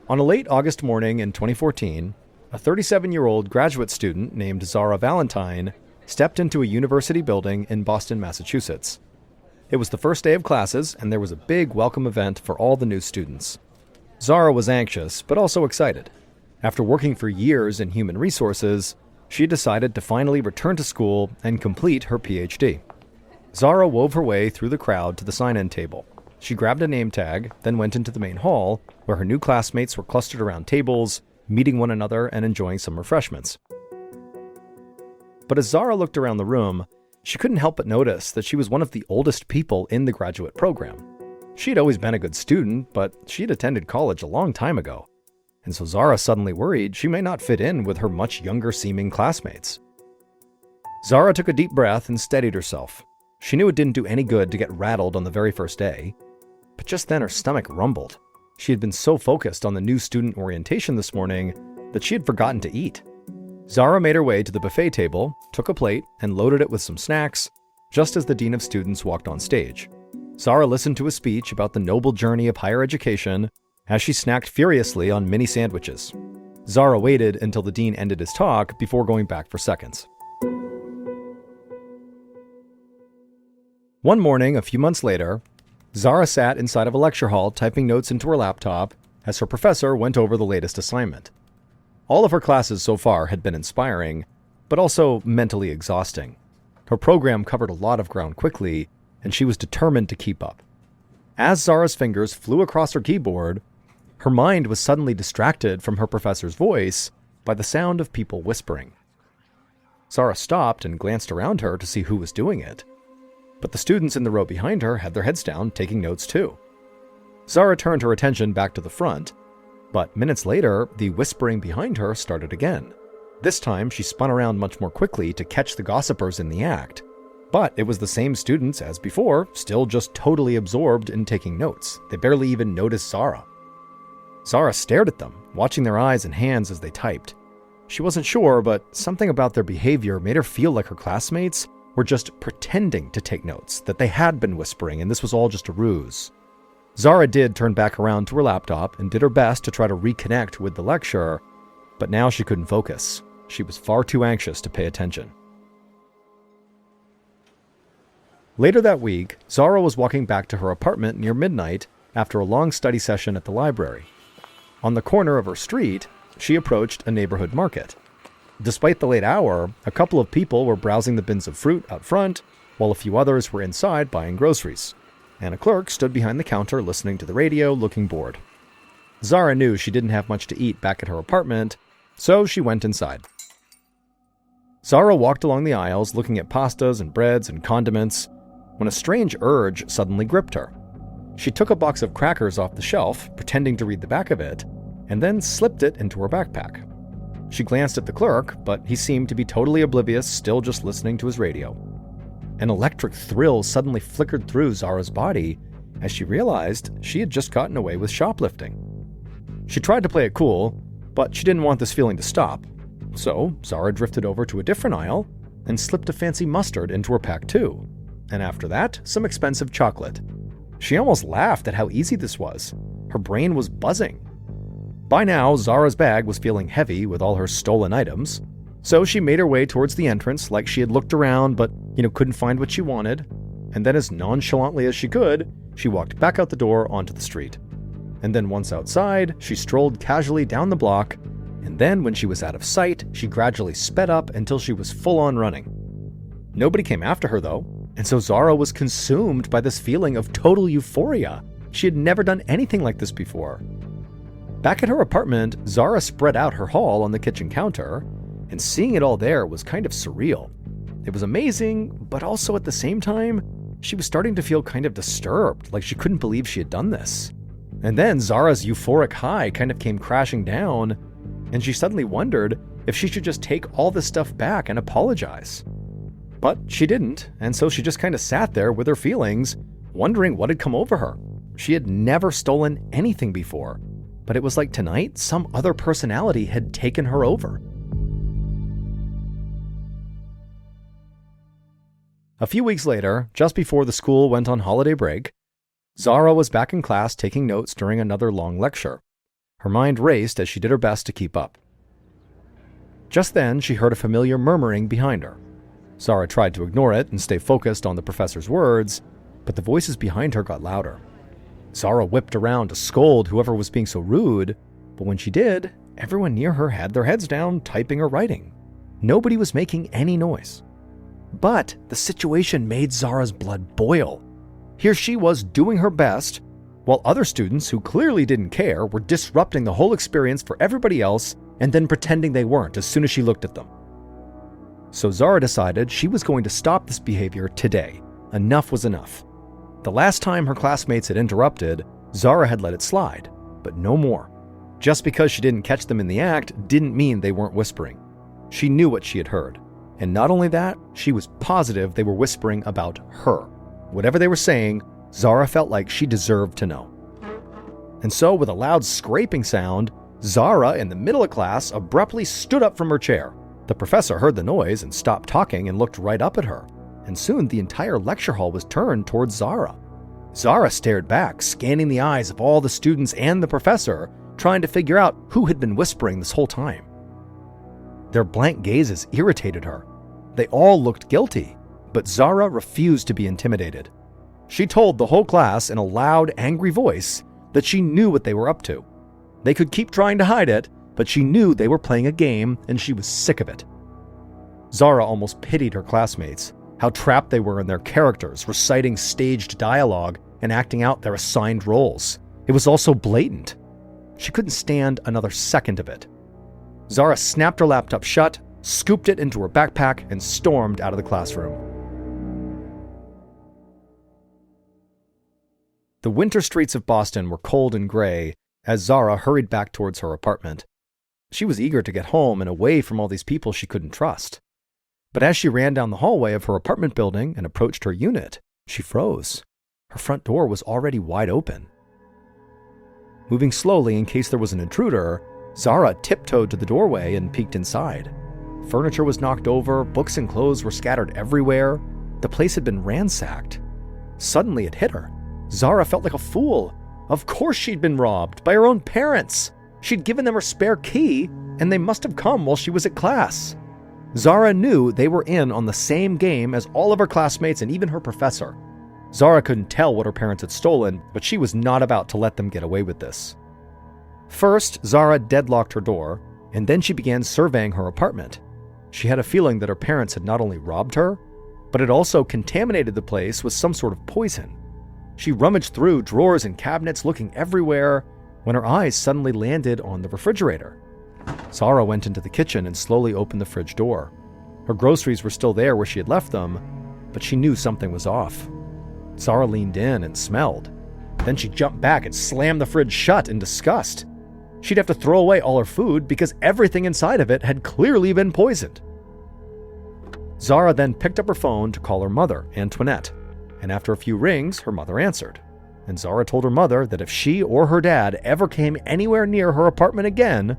On a late August morning in 2014, a 37-year-old graduate student named Zara Valentine stepped into a university building in Boston, Massachusetts. It was the first day of classes, and there was a big welcome event for all the new students. Zara was anxious, but also excited. After working for years in human resources, she decided to finally return to school and complete her PhD. Zara wove her way through the crowd to the sign-in table. She grabbed a name tag, then went into the main hall, where her new classmates were clustered around tables, meeting one another and enjoying some refreshments. But as Zara looked around the room, she couldn't help but notice that she was one of the oldest people in the graduate program. She had always been a good student, but she had attended college a long time ago. And so Zara suddenly worried she may not fit in with her much younger-seeming classmates. Zara took a deep breath and steadied herself. She knew it didn't do any good to get rattled on the very first day. But just then her stomach rumbled. She had been so focused on the new student orientation this morning that she had forgotten to eat. Zara made her way to the buffet table, took a plate, and loaded it with some snacks, just as the dean of students walked on stage. Zara listened to a speech about the noble journey of higher education as she snacked furiously on mini sandwiches. Zara waited until the dean ended his talk before going back for seconds. One morning, a few months later, Zara sat inside of a lecture hall typing notes into her laptop as her professor went over the latest assignment. All of her classes so far had been inspiring, but also mentally exhausting. Her program covered a lot of ground quickly, and she was determined to keep up. As Zara's fingers flew across her keyboard, her mind was suddenly distracted from her professor's voice by the sound of people whispering. Zara stopped and glanced around her to see who was doing it. But the students in the row behind her had their heads down, taking notes too. Zara turned her attention back to the front, but minutes later, the whispering behind her started again. This time, she spun around much more quickly to catch the gossipers in the act. But it was the same students as before, still just totally absorbed in taking notes. They barely even noticed Zara. Zara stared at them, watching their eyes and hands as they typed. She wasn't sure, but something about their behavior made her feel like her classmates were just pretending to take notes, that they had been whispering and this was all just a ruse. Zara did turn back around to her laptop and did her best to try to reconnect with the lecturer, but now she couldn't focus. She was far too anxious to pay attention. Later that week, Zara was walking back to her apartment near midnight after a long study session at the library. On the corner of her street, she approached a neighborhood market. Despite the late hour, a couple of people were browsing the bins of fruit out front, while a few others were inside buying groceries. And a clerk stood behind the counter listening to the radio, looking bored. Zara knew she didn't have much to eat back at her apartment, so she went inside. Zara walked along the aisles looking at pastas and breads and condiments when a strange urge suddenly gripped her. She took a box of crackers off the shelf, pretending to read the back of it, and then slipped it into her backpack. She glanced at the clerk, but he seemed to be totally oblivious, still just listening to his radio. An electric thrill suddenly flickered through Zara's body as she realized she had just gotten away with shoplifting. She tried to play it cool, but she didn't want this feeling to stop. So Zara drifted over to a different aisle and slipped a fancy mustard into her pack too. And after that, some expensive chocolate. She almost laughed at how easy this was. Her brain was buzzing. By now, Zara's bag was feeling heavy with all her stolen items, so she made her way towards the entrance like she had looked around but, couldn't find what she wanted, and then as nonchalantly as she could, she walked back out the door onto the street. And then once outside, she strolled casually down the block, and then when she was out of sight, she gradually sped up until she was full on running. Nobody came after her though, and so Zara was consumed by this feeling of total euphoria. She had never done anything like this before. Back at her apartment, Zara spread out her haul on the kitchen counter, and seeing it all there was kind of surreal. It was amazing, but also at the same time, she was starting to feel kind of disturbed, like she couldn't believe she had done this. And then Zara's euphoric high kind of came crashing down, and she suddenly wondered if she should just take all this stuff back and apologize. But she didn't, and so she just kind of sat there with her feelings, wondering what had come over her. She had never stolen anything before, but it was like tonight, some other personality had taken her over. A few weeks later, just before the school went on holiday break, Zara was back in class taking notes during another long lecture. Her mind raced as she did her best to keep up. Just then, she heard a familiar murmuring behind her. Zara tried to ignore it and stay focused on the professor's words, but the voices behind her got louder. Zara whipped around to scold whoever was being so rude, but when she did, everyone near her had their heads down, typing or writing. Nobody was making any noise. But the situation made Zara's blood boil. Here she was doing her best, while other students who clearly didn't care were disrupting the whole experience for everybody else and then pretending they weren't as soon as she looked at them. So Zara decided she was going to stop this behavior today. Enough was enough. The last time her classmates had interrupted, Zara had let it slide, but no more. Just because she didn't catch them in the act didn't mean they weren't whispering. She knew what she had heard. And not only that, she was positive they were whispering about her. Whatever they were saying, Zara felt like she deserved to know. And so, with a loud scraping sound, Zara, in the middle of class, abruptly stood up from her chair. The professor heard the noise and stopped talking and looked right up at her. And soon the entire lecture hall was turned towards Zara. Zara stared back, scanning the eyes of all the students and the professor, trying to figure out who had been whispering this whole time. Their blank gazes irritated her. They all looked guilty, but Zara refused to be intimidated. She told the whole class in a loud, angry voice that she knew what they were up to. They could keep trying to hide it, but she knew they were playing a game and she was sick of it. Zara almost pitied her classmates, how trapped they were in their characters, reciting staged dialogue and acting out their assigned roles. It was all so blatant. She couldn't stand another second of it. Zara snapped her laptop shut, scooped it into her backpack, and stormed out of the classroom. The winter streets of Boston were cold and gray as Zara hurried back towards her apartment. She was eager to get home and away from all these people she couldn't trust. But as she ran down the hallway of her apartment building and approached her unit, she froze. Her front door was already wide open. Moving slowly in case there was an intruder, Zara tiptoed to the doorway and peeked inside. Furniture was knocked over, books and clothes were scattered everywhere. The place had been ransacked. Suddenly it hit her. Zara felt like a fool. Of course she'd been robbed by her own parents. She'd given them her spare key, and they must have come while she was at class. Zara knew they were in on the same game as all of her classmates and even her professor. Zara couldn't tell what her parents had stolen, but she was not about to let them get away with this. First, Zara deadlocked her door, and then she began surveying her apartment. She had a feeling that her parents had not only robbed her, but had also contaminated the place with some sort of poison. She rummaged through drawers and cabinets, looking everywhere, when her eyes suddenly landed on the refrigerator. Zara went into the kitchen and slowly opened the fridge door. Her groceries were still there where she had left them, but she knew something was off. Zara leaned in and smelled. Then she jumped back and slammed the fridge shut in disgust. She'd have to throw away all her food because everything inside of it had clearly been poisoned. Zara then picked up her phone to call her mother, Antoinette, and after a few rings, her mother answered. And Zara told her mother that if she or her dad ever came anywhere near her apartment again,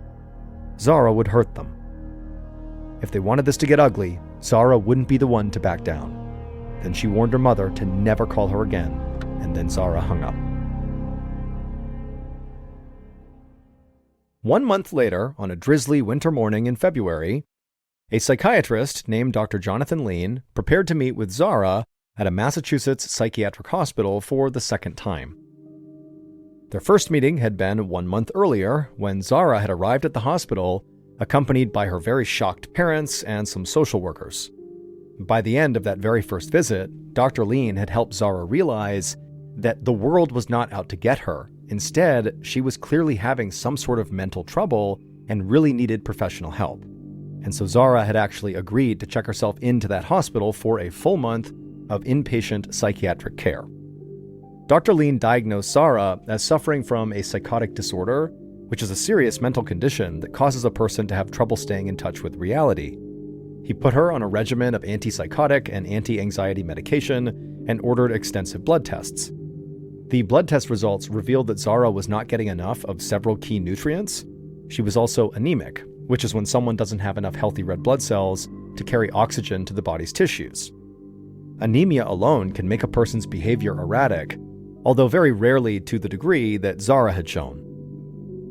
Zara would hurt them. If they wanted this to get ugly, Zara wouldn't be the one to back down. Then she warned her mother to never call her again, and then Zara hung up. 1 month later, on a drizzly winter morning in February, a psychiatrist named Dr. Jonathan Lean prepared to meet with Zara at a Massachusetts psychiatric hospital for the second time. Their first meeting had been 1 month earlier when Zara had arrived at the hospital, accompanied by her very shocked parents and some social workers. By the end of that very first visit, Dr. Lean had helped Zara realize that the world was not out to get her. Instead, she was clearly having some sort of mental trouble and really needed professional help. And so Zara had actually agreed to check herself into that hospital for a full month of inpatient psychiatric care. Dr. Lean diagnosed Zara as suffering from a psychotic disorder, which is a serious mental condition that causes a person to have trouble staying in touch with reality. He put her on a regimen of antipsychotic and anti-anxiety medication and ordered extensive blood tests. The blood test results revealed that Zara was not getting enough of several key nutrients. She was also anemic, which is when someone doesn't have enough healthy red blood cells to carry oxygen to the body's tissues. Anemia alone can make a person's behavior erratic, although very rarely to the degree that Zara had shown.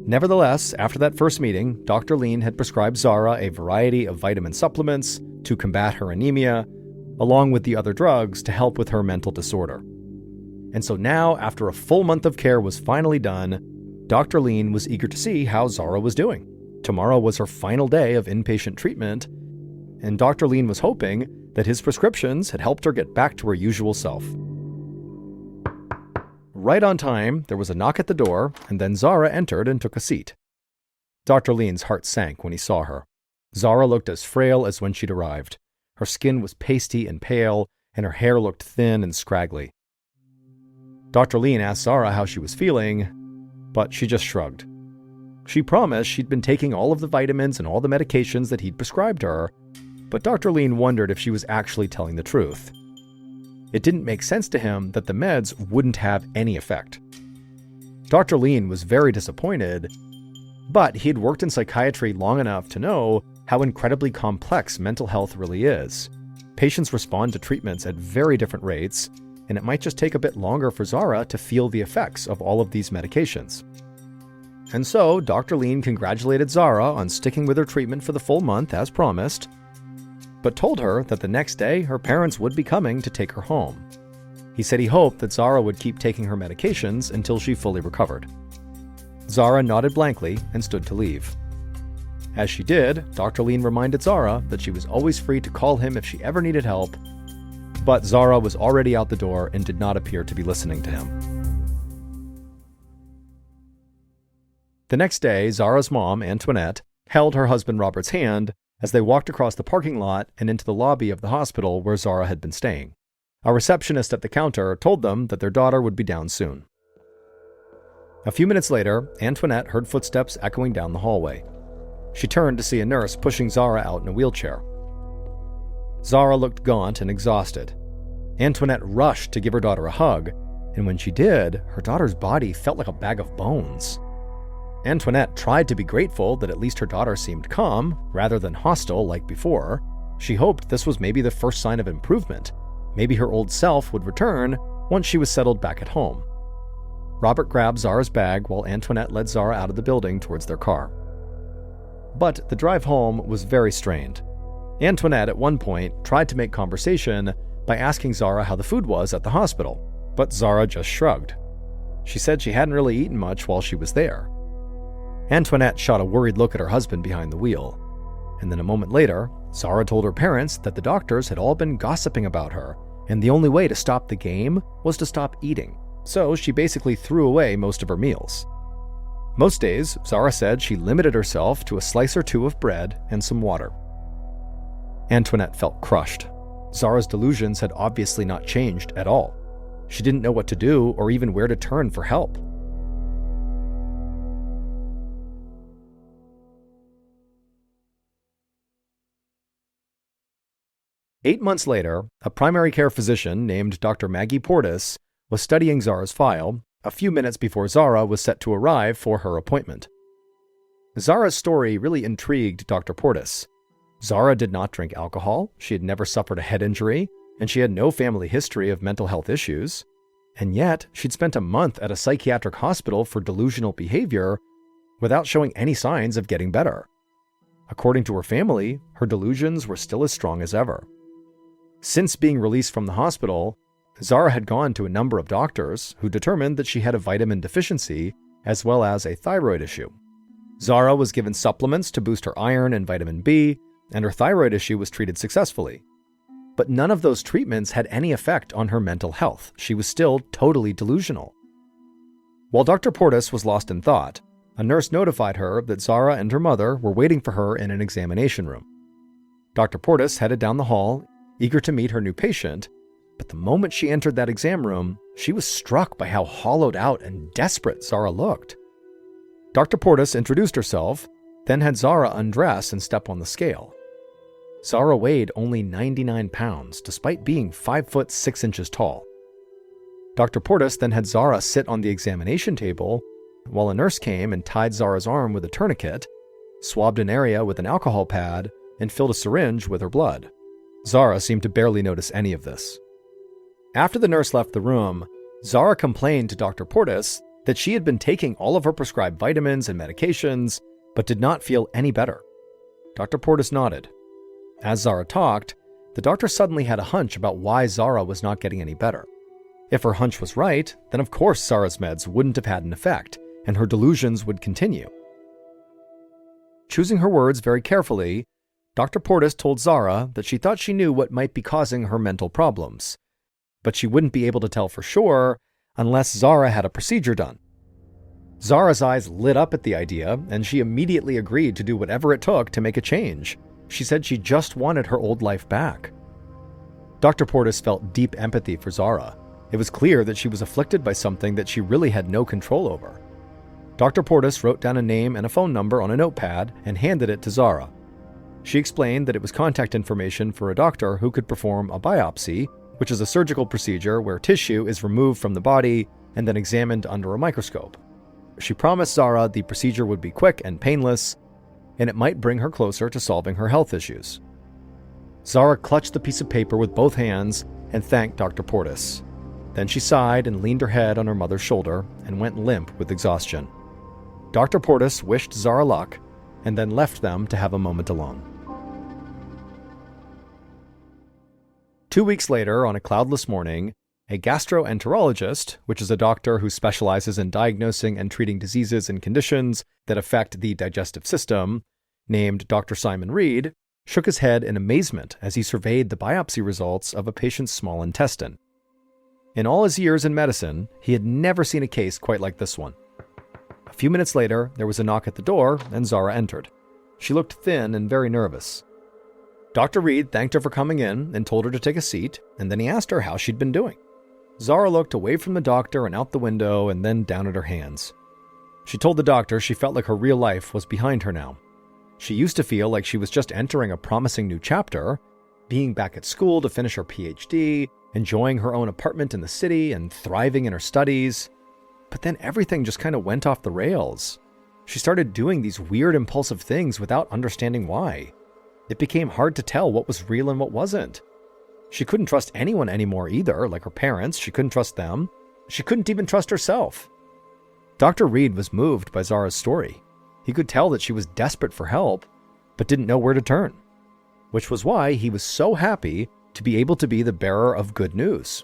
Nevertheless, after that first meeting, Dr. Lean had prescribed Zara a variety of vitamin supplements to combat her anemia, along with the other drugs to help with her mental disorder. And so now, after a full month of care was finally done, Dr. Lean was eager to see how Zara was doing. Tomorrow was her final day of inpatient treatment, and Dr. Lean was hoping that his prescriptions had helped her get back to her usual self. Right on time, there was a knock at the door, and then Zara entered and took a seat. Dr. Lean's heart sank when he saw her. Zara looked as frail as when she'd arrived. Her skin was pasty and pale, and her hair looked thin and scraggly. Dr. Lean asked Zara how she was feeling, but she just shrugged. She promised she'd been taking all of the vitamins and all the medications that he'd prescribed her, but Dr. Lean wondered if she was actually telling the truth. It didn't make sense to him that the meds wouldn't have any effect. Dr. Lean was very disappointed, but he had worked in psychiatry long enough to know how incredibly complex mental health really is. Patients respond to treatments at very different rates, and it might just take a bit longer for Zara to feel the effects of all of these medications. And so, Dr. Lean congratulated Zara on sticking with her treatment for the full month as promised, but told her that the next day her parents would be coming to take her home. He said he hoped that Zara would keep taking her medications until she fully recovered. Zara nodded blankly and stood to leave. As she did, Dr. Lean reminded Zara that she was always free to call him if she ever needed help, but Zara was already out the door and did not appear to be listening to him. The next day, Zara's mom, Antoinette, held her husband Robert's hand as they walked across the parking lot and into the lobby of the hospital where Zara had been staying. A receptionist at the counter told them that their daughter would be down soon. A few minutes later, Antoinette heard footsteps echoing down the hallway. She turned to see a nurse pushing Zara out in a wheelchair. Zara looked gaunt and exhausted. Antoinette rushed to give her daughter a hug, and when she did, her daughter's body felt like a bag of bones. Antoinette tried to be grateful that at least her daughter seemed calm, rather than hostile like before. She hoped this was maybe the first sign of improvement. Maybe her old self would return once she was settled back at home. Robert grabbed Zara's bag while Antoinette led Zara out of the building towards their car. But the drive home was very strained. Antoinette, at one point, tried to make conversation by asking Zara how the food was at the hospital, but Zara just shrugged. She said she hadn't really eaten much while she was there. Antoinette shot a worried look at her husband behind the wheel, and then a moment later, Zara told her parents that the doctors had all been gossiping about her, and the only way to stop the game was to stop eating, so she basically threw away most of her meals. Most days, Zara said she limited herself to a slice or two of bread and some water. Antoinette felt crushed. Zara's delusions had obviously not changed at all. She didn't know what to do or even where to turn for help. Eight months later, a primary care physician named Dr. Maggie Portis was studying Zara's file a few minutes before Zara was set to arrive for her appointment. Zara's story really intrigued Dr. Portis. Zara did not drink alcohol, she had never suffered a head injury, and she had no family history of mental health issues. And yet, she'd spent a month at a psychiatric hospital for delusional behavior without showing any signs of getting better. According to her family, her delusions were still as strong as ever. Since being released from the hospital, Zara had gone to a number of doctors who determined that she had a vitamin deficiency as well as a thyroid issue. Zara was given supplements to boost her iron and vitamin B, and her thyroid issue was treated successfully. But none of those treatments had any effect on her mental health. She was still totally delusional. While Dr. Portis was lost in thought, a nurse notified her that Zara and her mother were waiting for her in an examination room. Dr. Portis headed down the hall, eager to meet her new patient, but the moment she entered that exam room, she was struck by how hollowed out and desperate Zara looked. Dr. Portis introduced herself, then had Zara undress and step on the scale. Zara weighed only 99 pounds, despite being 5 foot 6 inches tall. Dr. Portis then had Zara sit on the examination table, while a nurse came and tied Zara's arm with a tourniquet, swabbed an area with an alcohol pad, and filled a syringe with her blood. Zara seemed to barely notice any of this. After the nurse left the room, Zara complained to Dr. Portis that she had been taking all of her prescribed vitamins and medications, but did not feel any better. Dr. Portis nodded. As Zara talked, the doctor suddenly had a hunch about why Zara was not getting any better. If her hunch was right, then of course Zara's meds wouldn't have had an effect, and her delusions would continue. Choosing her words very carefully, Dr. Portis told Zara that she thought she knew what might be causing her mental problems, but she wouldn't be able to tell for sure unless Zara had a procedure done. Zara's eyes lit up at the idea, and she immediately agreed to do whatever it took to make a change. She said she just wanted her old life back. Dr. Portis felt deep empathy for Zara. It was clear that she was afflicted by something that she really had no control over. Dr. Portis wrote down a name and a phone number on a notepad and handed it to Zara. She explained that it was contact information for a doctor who could perform a biopsy, which is a surgical procedure where tissue is removed from the body and then examined under a microscope. She promised Zara the procedure would be quick and painless, and it might bring her closer to solving her health issues. Zara clutched the piece of paper with both hands and thanked Dr. Portis. Then she sighed and leaned her head on her mother's shoulder and went limp with exhaustion. Dr. Portis wished Zara luck and then left them to have a moment alone. 2 weeks later, on a cloudless morning, a gastroenterologist, which is a doctor who specializes in diagnosing and treating diseases and conditions that affect the digestive system, named Dr. Simon Reed, shook his head in amazement as he surveyed the biopsy results of a patient's small intestine. In all his years in medicine, he had never seen a case quite like this one. A few minutes later, there was a knock at the door, and Zara entered. She looked thin and very nervous. Dr. Reed thanked her for coming in and told her to take a seat, and then he asked her how she'd been doing. Zara looked away from the doctor and out the window and then down at her hands. She told the doctor she felt like her real life was behind her now. She used to feel like she was just entering a promising new chapter, being back at school to finish her PhD, enjoying her own apartment in the city and thriving in her studies. But then everything just kind of went off the rails. She started doing these weird impulsive things without understanding why. It became hard to tell what was real and what wasn't. She couldn't trust anyone anymore either, like her parents. She couldn't trust them. She couldn't even trust herself. Dr. Reed was moved by Zara's story. He could tell that she was desperate for help, but didn't know where to turn, which was why he was so happy to be able to be the bearer of good news.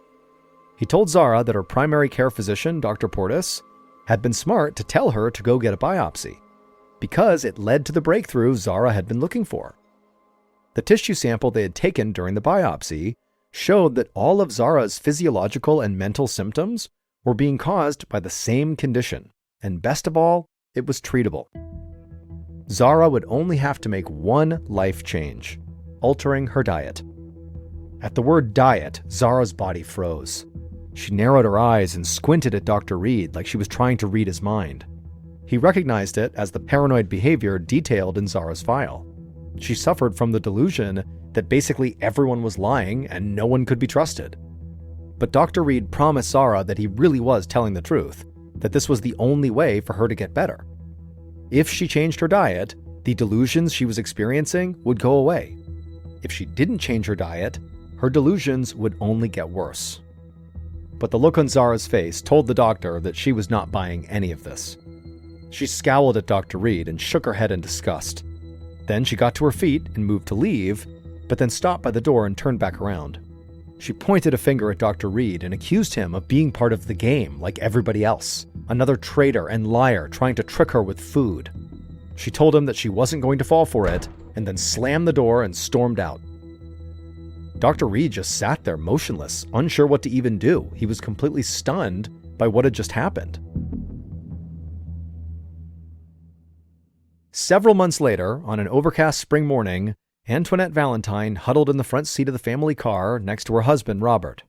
He told Zara that her primary care physician, Dr. Portis, had been smart to tell her to go get a biopsy, because it led to the breakthrough Zara had been looking for. The tissue sample they had taken during the biopsy showed that all of Zara's physiological and mental symptoms were being caused by the same condition, and best of all, it was treatable. Zara would only have to make one life change, altering her diet. At the word diet, Zara's body froze. She narrowed her eyes and squinted at Dr. Reed like she was trying to read his mind. He recognized it as the paranoid behavior detailed in Zara's file. She suffered from the delusion that basically everyone was lying and no one could be trusted. But Dr. Reed promised Zara that he really was telling the truth, that this was the only way for her to get better. If she changed her diet, the delusions she was experiencing would go away. If she didn't change her diet, her delusions would only get worse. But the look on Zara's face told the doctor that she was not buying any of this. She scowled at Dr. Reed and shook her head in disgust. Then she got to her feet and moved to leave, but then stopped by the door and turned back around. She pointed a finger at Dr. Reed and accused him of being part of the game like everybody else, another traitor and liar trying to trick her with food. She told him that she wasn't going to fall for it, and then slammed the door and stormed out. Dr. Reed just sat there motionless, unsure what to even do. He was completely stunned by what had just happened. Several months later, on an overcast spring morning, Antoinette Valentine huddled in the front seat of the family car next to her husband, Robert.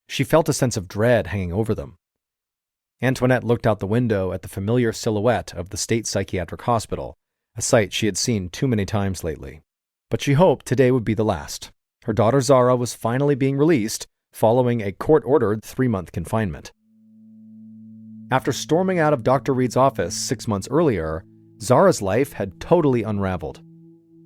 She felt a sense of dread hanging over them. Antoinette looked out the window at the familiar silhouette of the state psychiatric hospital, a sight she had seen too many times lately. But she hoped today would be the last. Her daughter Zara was finally being released following a court-ordered 3-month confinement. After storming out of Dr. Reed's office 6 months earlier, Zara's life had totally unraveled.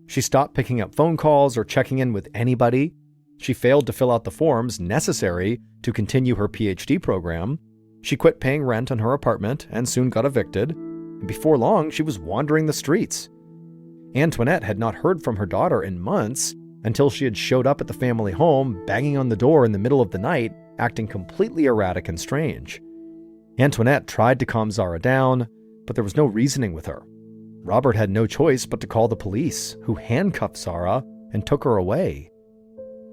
She stopped picking up phone calls or checking in with anybody. She failed to fill out the forms necessary to continue her PhD program. She quit paying rent on her apartment and soon got evicted, and before long she was wandering the streets. Antoinette had not heard from her daughter in months until she had showed up at the family home, banging on the door in the middle of the night, acting completely erratic and strange. Antoinette tried to calm Zara down, but there was no reasoning with her. Robert had no choice but to call the police, who handcuffed Zara and took her away.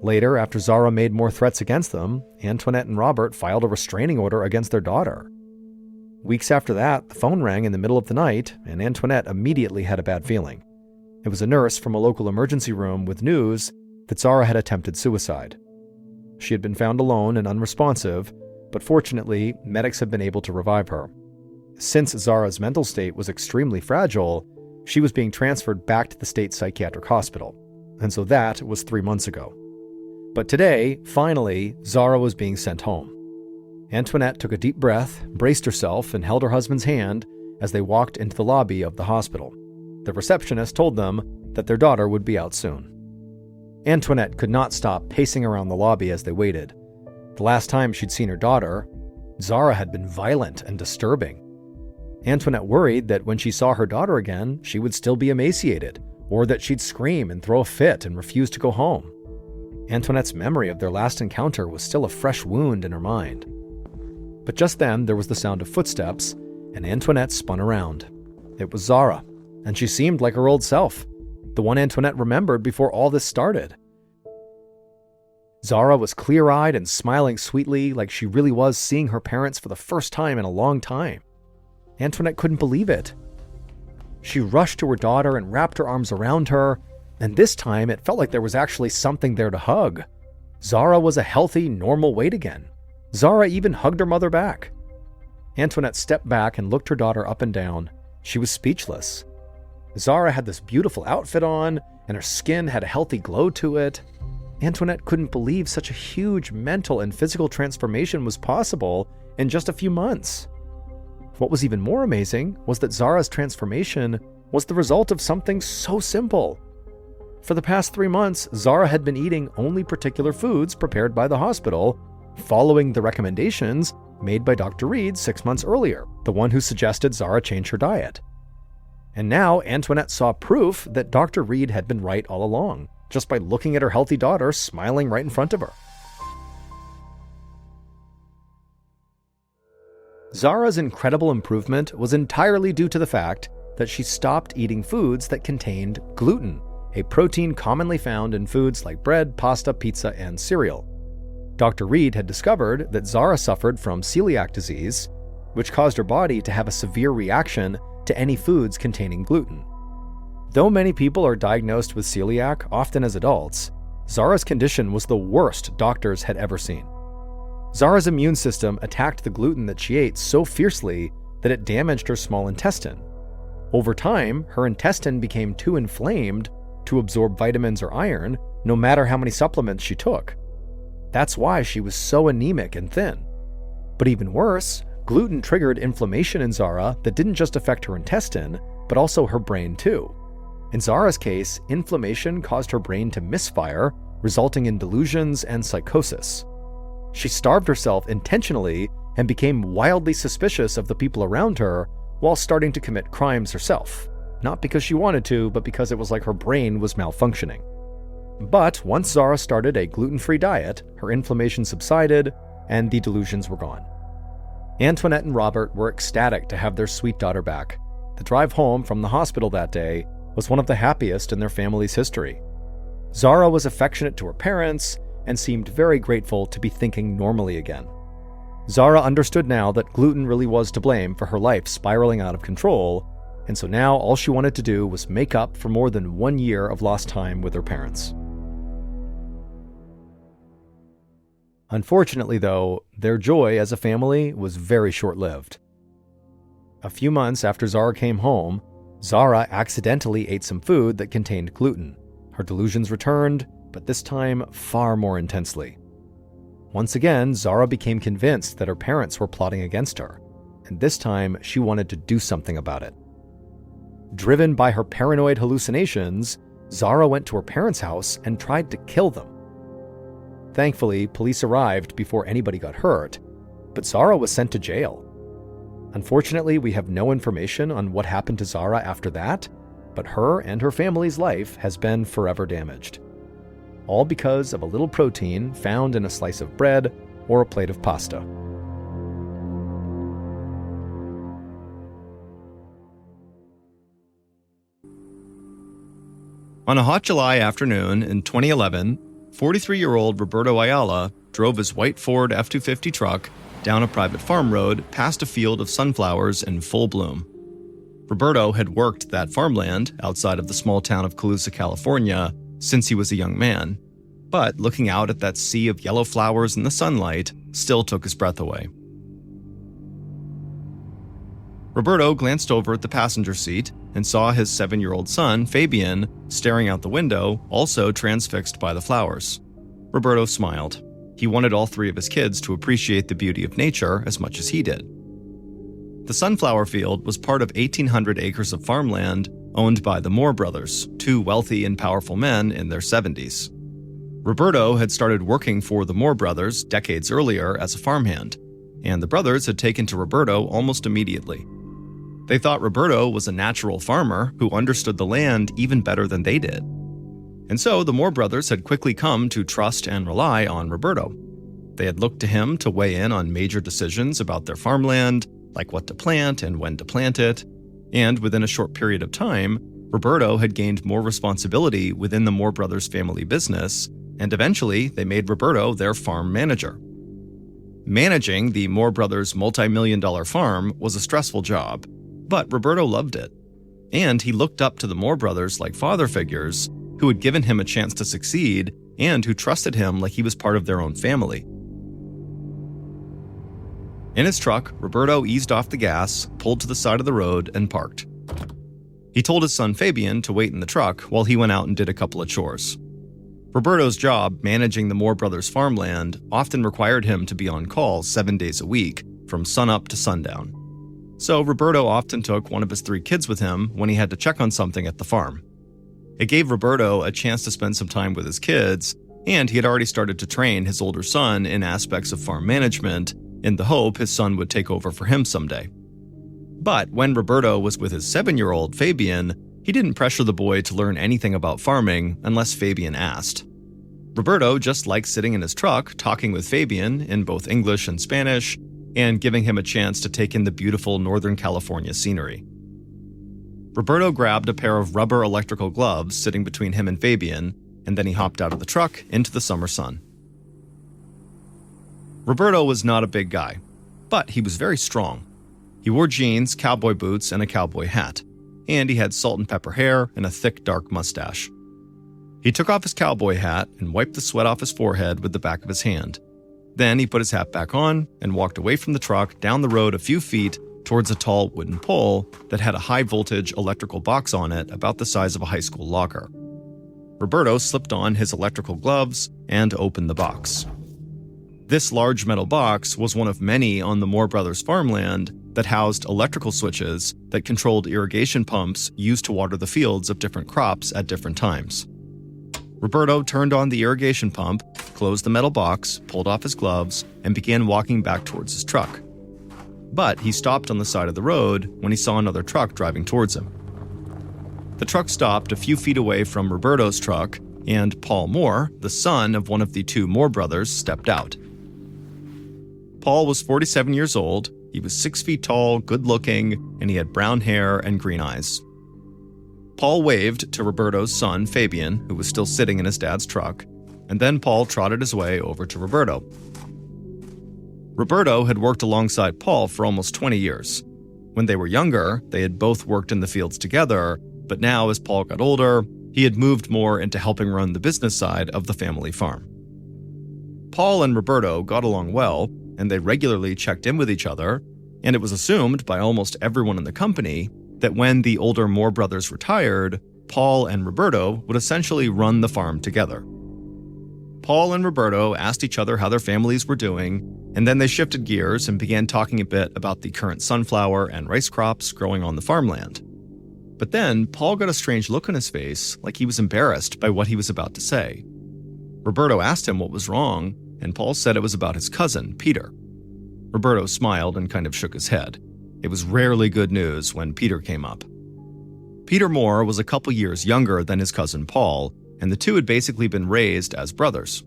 Later, after Zara made more threats against them, Antoinette and Robert filed a restraining order against their daughter. Weeks after that, the phone rang in the middle of the night, and Antoinette immediately had a bad feeling. It was a nurse from a local emergency room with news that Zara had attempted suicide. She had been found alone and unresponsive, but fortunately, medics had been able to revive her. Since Zara's mental state was extremely fragile, she was being transferred back to the state psychiatric hospital, and so that was 3 months ago. But today, finally, Zara was being sent home. Antoinette took a deep breath, braced herself, and held her husband's hand as they walked into the lobby of the hospital. The receptionist told them that their daughter would be out soon. Antoinette could not stop pacing around the lobby as they waited. The last time she'd seen her daughter, Zara had been violent and disturbing. Antoinette worried that when she saw her daughter again, she would still be emaciated, or that she'd scream and throw a fit and refuse to go home. Antoinette's memory of their last encounter was still a fresh wound in her mind. But just then, there was the sound of footsteps, and Antoinette spun around. It was Zara, and she seemed like her old self, the one Antoinette remembered before all this started. Zara was clear-eyed and smiling sweetly, like she really was seeing her parents for the first time in a long time. Antoinette couldn't believe it. She rushed to her daughter and wrapped her arms around her, and this time it felt like there was actually something there to hug. Zara was a healthy, normal weight again. Zara even hugged her mother back. Antoinette stepped back and looked her daughter up and down. She was speechless. Zara had this beautiful outfit on, and her skin had a healthy glow to it. Antoinette couldn't believe such a huge mental and physical transformation was possible in just a few months. What was even more amazing was that Zara's transformation was the result of something so simple. For the past 3 months, Zara had been eating only particular foods prepared by the hospital, following the recommendations made by Dr. Reed 6 months earlier, the one who suggested Zara change her diet. And now Antoinette saw proof that Dr. Reed had been right all along, just by looking at her healthy daughter smiling right in front of her. Zara's incredible improvement was entirely due to the fact that she stopped eating foods that contained gluten, a protein commonly found in foods like bread, pasta, pizza, and cereal. Dr. Reed had discovered that Zara suffered from celiac disease, which caused her body to have a severe reaction to any foods containing gluten. Though many people are diagnosed with celiac, often as adults, Zara's condition was the worst doctors had ever seen. Zara's immune system attacked the gluten that she ate so fiercely that it damaged her small intestine. Over time, her intestine became too inflamed to absorb vitamins or iron, no matter how many supplements she took. That's why she was so anemic and thin. But even worse, gluten triggered inflammation in Zara that didn't just affect her intestine, but also her brain too. In Zara's case, inflammation caused her brain to misfire, resulting in delusions and psychosis. She starved herself intentionally and became wildly suspicious of the people around her while starting to commit crimes herself. Not because she wanted to, but because it was like her brain was malfunctioning. But once Zara started a gluten-free diet, her inflammation subsided and the delusions were gone. Antoinette and Robert were ecstatic to have their sweet daughter back. The drive home from the hospital that day was one of the happiest in their family's history. Zara was affectionate to her parents and seemed very grateful to be thinking normally again. Zara understood now that gluten really was to blame for her life spiraling out of control, and so now all she wanted to do was make up for more than 1 year of lost time with her parents. Unfortunately, though, their joy as a family was very short-lived. A few months after Zara came home, Zara accidentally ate some food that contained gluten. Her delusions returned, but this time far more intensely. Once again, Zara became convinced that her parents were plotting against her, and this time she wanted to do something about it. Driven by her paranoid hallucinations, Zara went to her parents' house and tried to kill them. Thankfully, police arrived before anybody got hurt, but Zara was sent to jail. Unfortunately, we have no information on what happened to Zara after that, but her and her family's life has been forever damaged. All because of a little protein found in a slice of bread or a plate of pasta. On a hot July afternoon in 2011, 43-year-old Roberto Ayala drove his white Ford F-250 truck down a private farm road past a field of sunflowers in full bloom. Roberto had worked that farmland outside of the small town of Colusa, California, since he was a young man, but looking out at that sea of yellow flowers in the sunlight still took his breath away. Roberto glanced over at the passenger seat and saw his 7-year-old son, Fabian, staring out the window, also transfixed by the flowers. Roberto smiled. He wanted all 3 of his kids to appreciate the beauty of nature as much as he did. The sunflower field was part of 1,800 acres of farmland owned by the Moore brothers, 2 wealthy and powerful men in their 70s. Roberto had started working for the Moore brothers decades earlier as a farmhand, and the brothers had taken to Roberto almost immediately. They thought Roberto was a natural farmer who understood the land even better than they did. And so the Moore brothers had quickly come to trust and rely on Roberto. They had looked to him to weigh in on major decisions about their farmland, like what to plant and when to plant it. And within a short period of time, Roberto had gained more responsibility within the Moore brothers' family business, and eventually they made Roberto their farm manager. Managing the Moore brothers' multi-million-dollar farm was a stressful job, but Roberto loved it. And he looked up to the Moore brothers like father figures who had given him a chance to succeed and who trusted him like he was part of their own family. In his truck, Roberto eased off the gas, pulled to the side of the road, and parked. He told his son Fabian to wait in the truck while he went out and did a couple of chores. Roberto's job, managing the Moore brothers' farmland, often required him to be on call 7 days a week, from sunup to sundown. So Roberto often took one of his 3 kids with him when he had to check on something at the farm. It gave Roberto a chance to spend some time with his kids, and he had already started to train his older son in aspects of farm management, in the hope his son would take over for him someday. But when Roberto was with his 7-year-old Fabian, he didn't pressure the boy to learn anything about farming unless Fabian asked. Roberto just liked sitting in his truck talking with Fabian in both English and Spanish, and giving him a chance to take in the beautiful Northern California scenery. Roberto grabbed a pair of rubber electrical gloves sitting between him and Fabian, and then he hopped out of the truck into the summer sun. Roberto was not a big guy, but he was very strong. He wore jeans, cowboy boots, and a cowboy hat, and he had salt and pepper hair and a thick, dark mustache. He took off his cowboy hat and wiped the sweat off his forehead with the back of his hand. Then he put his hat back on and walked away from the truck down the road a few feet towards a tall wooden pole that had a high-voltage electrical box on it about the size of a high school locker. Roberto slipped on his electrical gloves and opened the box. This large metal box was one of many on the Moore brothers' farmland that housed electrical switches that controlled irrigation pumps used to water the fields of different crops at different times. Roberto turned on the irrigation pump, closed the metal box, pulled off his gloves, and began walking back towards his truck. But he stopped on the side of the road when he saw another truck driving towards him. The truck stopped a few feet away from Roberto's truck, and Paul Moore, the son of one of the 2 Moore brothers, stepped out. Paul was 47 years old, he was 6 feet tall, good-looking, and he had brown hair and green eyes. Paul waved to Roberto's son, Fabian, who was still sitting in his dad's truck, and then Paul trotted his way over to Roberto. Roberto had worked alongside Paul for almost 20 years. When they were younger, they had both worked in the fields together, but now as Paul got older, he had moved more into helping run the business side of the family farm. Paul and Roberto got along well, and they regularly checked in with each other, and it was assumed by almost everyone in the company that when the older Moore brothers retired, Paul and Roberto would essentially run the farm together. Paul and Roberto asked each other how their families were doing, and then they shifted gears and began talking a bit about the current sunflower and rice crops growing on the farmland. But then Paul got a strange look on his face, like he was embarrassed by what he was about to say. Roberto asked him what was wrong, and Paul said it was about his cousin, Peter. Roberto smiled and kind of shook his head. It was rarely good news when Peter came up. Peter Moore was a couple years younger than his cousin Paul, and the two had basically been raised as brothers.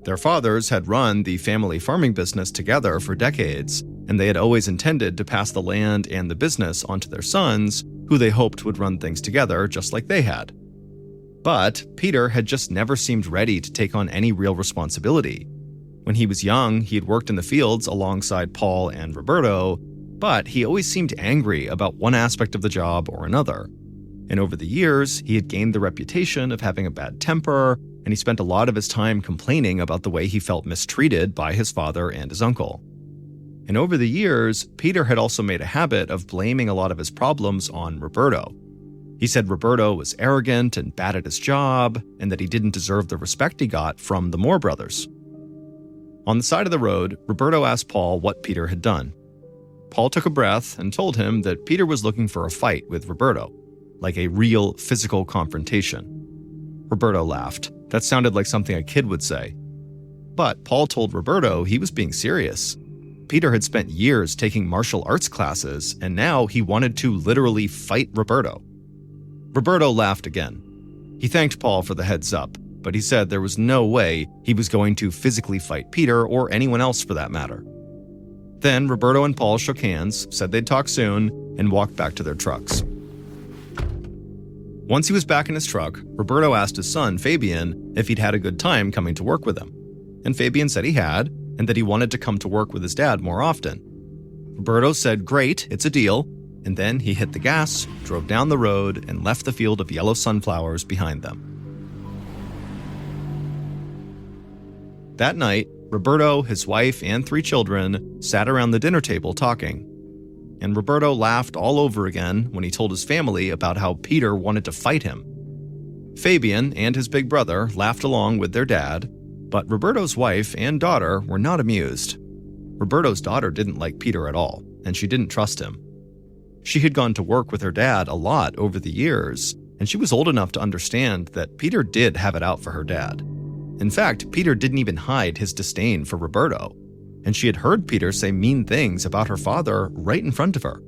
Their fathers had run the family farming business together for decades, and they had always intended to pass the land and the business onto their sons, who they hoped would run things together just like they had. But Peter had just never seemed ready to take on any real responsibility. When he was young, he had worked in the fields alongside Paul and Roberto, but he always seemed angry about one aspect of the job or another. And over the years, he had gained the reputation of having a bad temper, and he spent a lot of his time complaining about the way he felt mistreated by his father and his uncle. And over the years, Peter had also made a habit of blaming a lot of his problems on Roberto. He said Roberto was arrogant and bad at his job, and that he didn't deserve the respect he got from the Moore brothers. On the side of the road, Roberto asked Paul what Peter had done. Paul took a breath and told him that Peter was looking for a fight with Roberto, like a real physical confrontation. Roberto laughed. That sounded like something a kid would say. But Paul told Roberto he was being serious. Peter had spent years taking martial arts classes, and now he wanted to literally fight Roberto. Roberto laughed again. He thanked Paul for the heads up, but he said there was no way he was going to physically fight Peter or anyone else for that matter. Then Roberto and Paul shook hands, said they'd talk soon, and walked back to their trucks. Once he was back in his truck, Roberto asked his son, Fabian, if he'd had a good time coming to work with him. And Fabian said he had, and that he wanted to come to work with his dad more often. Roberto said, "Great, it's a deal," and then he hit the gas, drove down the road, and left the field of yellow sunflowers behind them. That night, Roberto, his wife, and 3 children sat around the dinner table talking. And Roberto laughed all over again when he told his family about how Peter wanted to fight him. Fabian and his big brother laughed along with their dad, but Roberto's wife and daughter were not amused. Roberto's daughter didn't like Peter at all, and she didn't trust him. She had gone to work with her dad a lot over the years, and she was old enough to understand that Peter did have it out for her dad. In fact, Peter didn't even hide his disdain for Roberto, and she had heard Peter say mean things about her father right in front of her.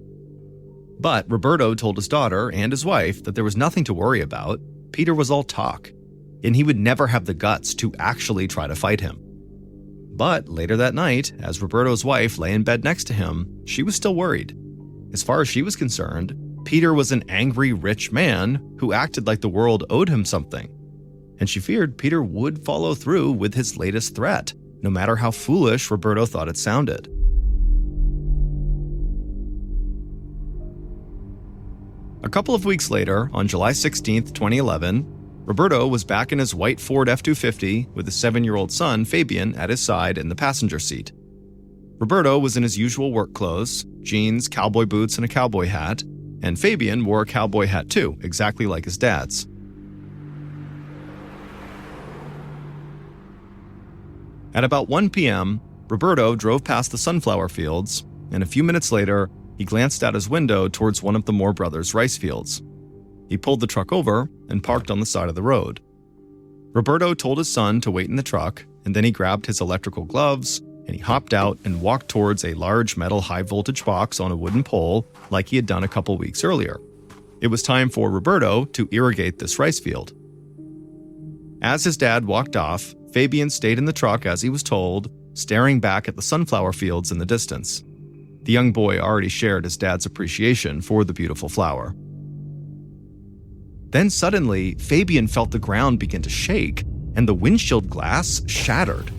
But Roberto told his daughter and his wife that there was nothing to worry about. Peter was all talk, and he would never have the guts to actually try to fight him. But later that night, as Roberto's wife lay in bed next to him, she was still worried. As far as she was concerned, Peter was an angry rich man who acted like the world owed him something. And she feared Peter would follow through with his latest threat, no matter how foolish Roberto thought it sounded. A couple of weeks later, on July 16, 2011, Roberto was back in his white Ford F-250 with his 7-year-old son, Fabian, at his side in the passenger seat. Roberto was in his usual work clothes, jeans, cowboy boots, and a cowboy hat, and Fabian wore a cowboy hat too, exactly like his dad's. At about 1 p.m., Roberto drove past the sunflower fields, and a few minutes later, he glanced out his window towards one of the Moore brothers' rice fields. He pulled the truck over and parked on the side of the road. Roberto told his son to wait in the truck, and then he grabbed his electrical gloves, and he hopped out and walked towards a large metal high-voltage box on a wooden pole like he had done a couple weeks earlier. It was time for Roberto to irrigate this rice field. As his dad walked off, Fabian stayed in the truck as he was told, staring back at the sunflower fields in the distance. The young boy already shared his dad's appreciation for the beautiful flower. Then suddenly, Fabian felt the ground begin to shake, and the windshield glass shattered.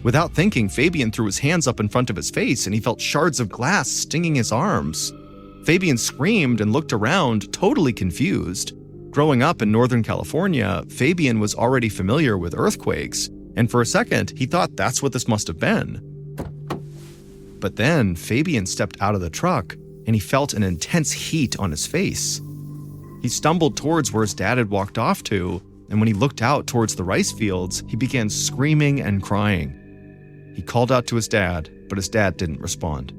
Without thinking, Fabian threw his hands up in front of his face, and he felt shards of glass stinging his arms. Fabian screamed and looked around, totally confused. Growing up in Northern California, Fabian was already familiar with earthquakes, and for a second, he thought that's what this must have been. But then, Fabian stepped out of the truck, and he felt an intense heat on his face. He stumbled towards where his dad had walked off to, and when he looked out towards the rice fields, he began screaming and crying. He called out to his dad, but his dad didn't respond.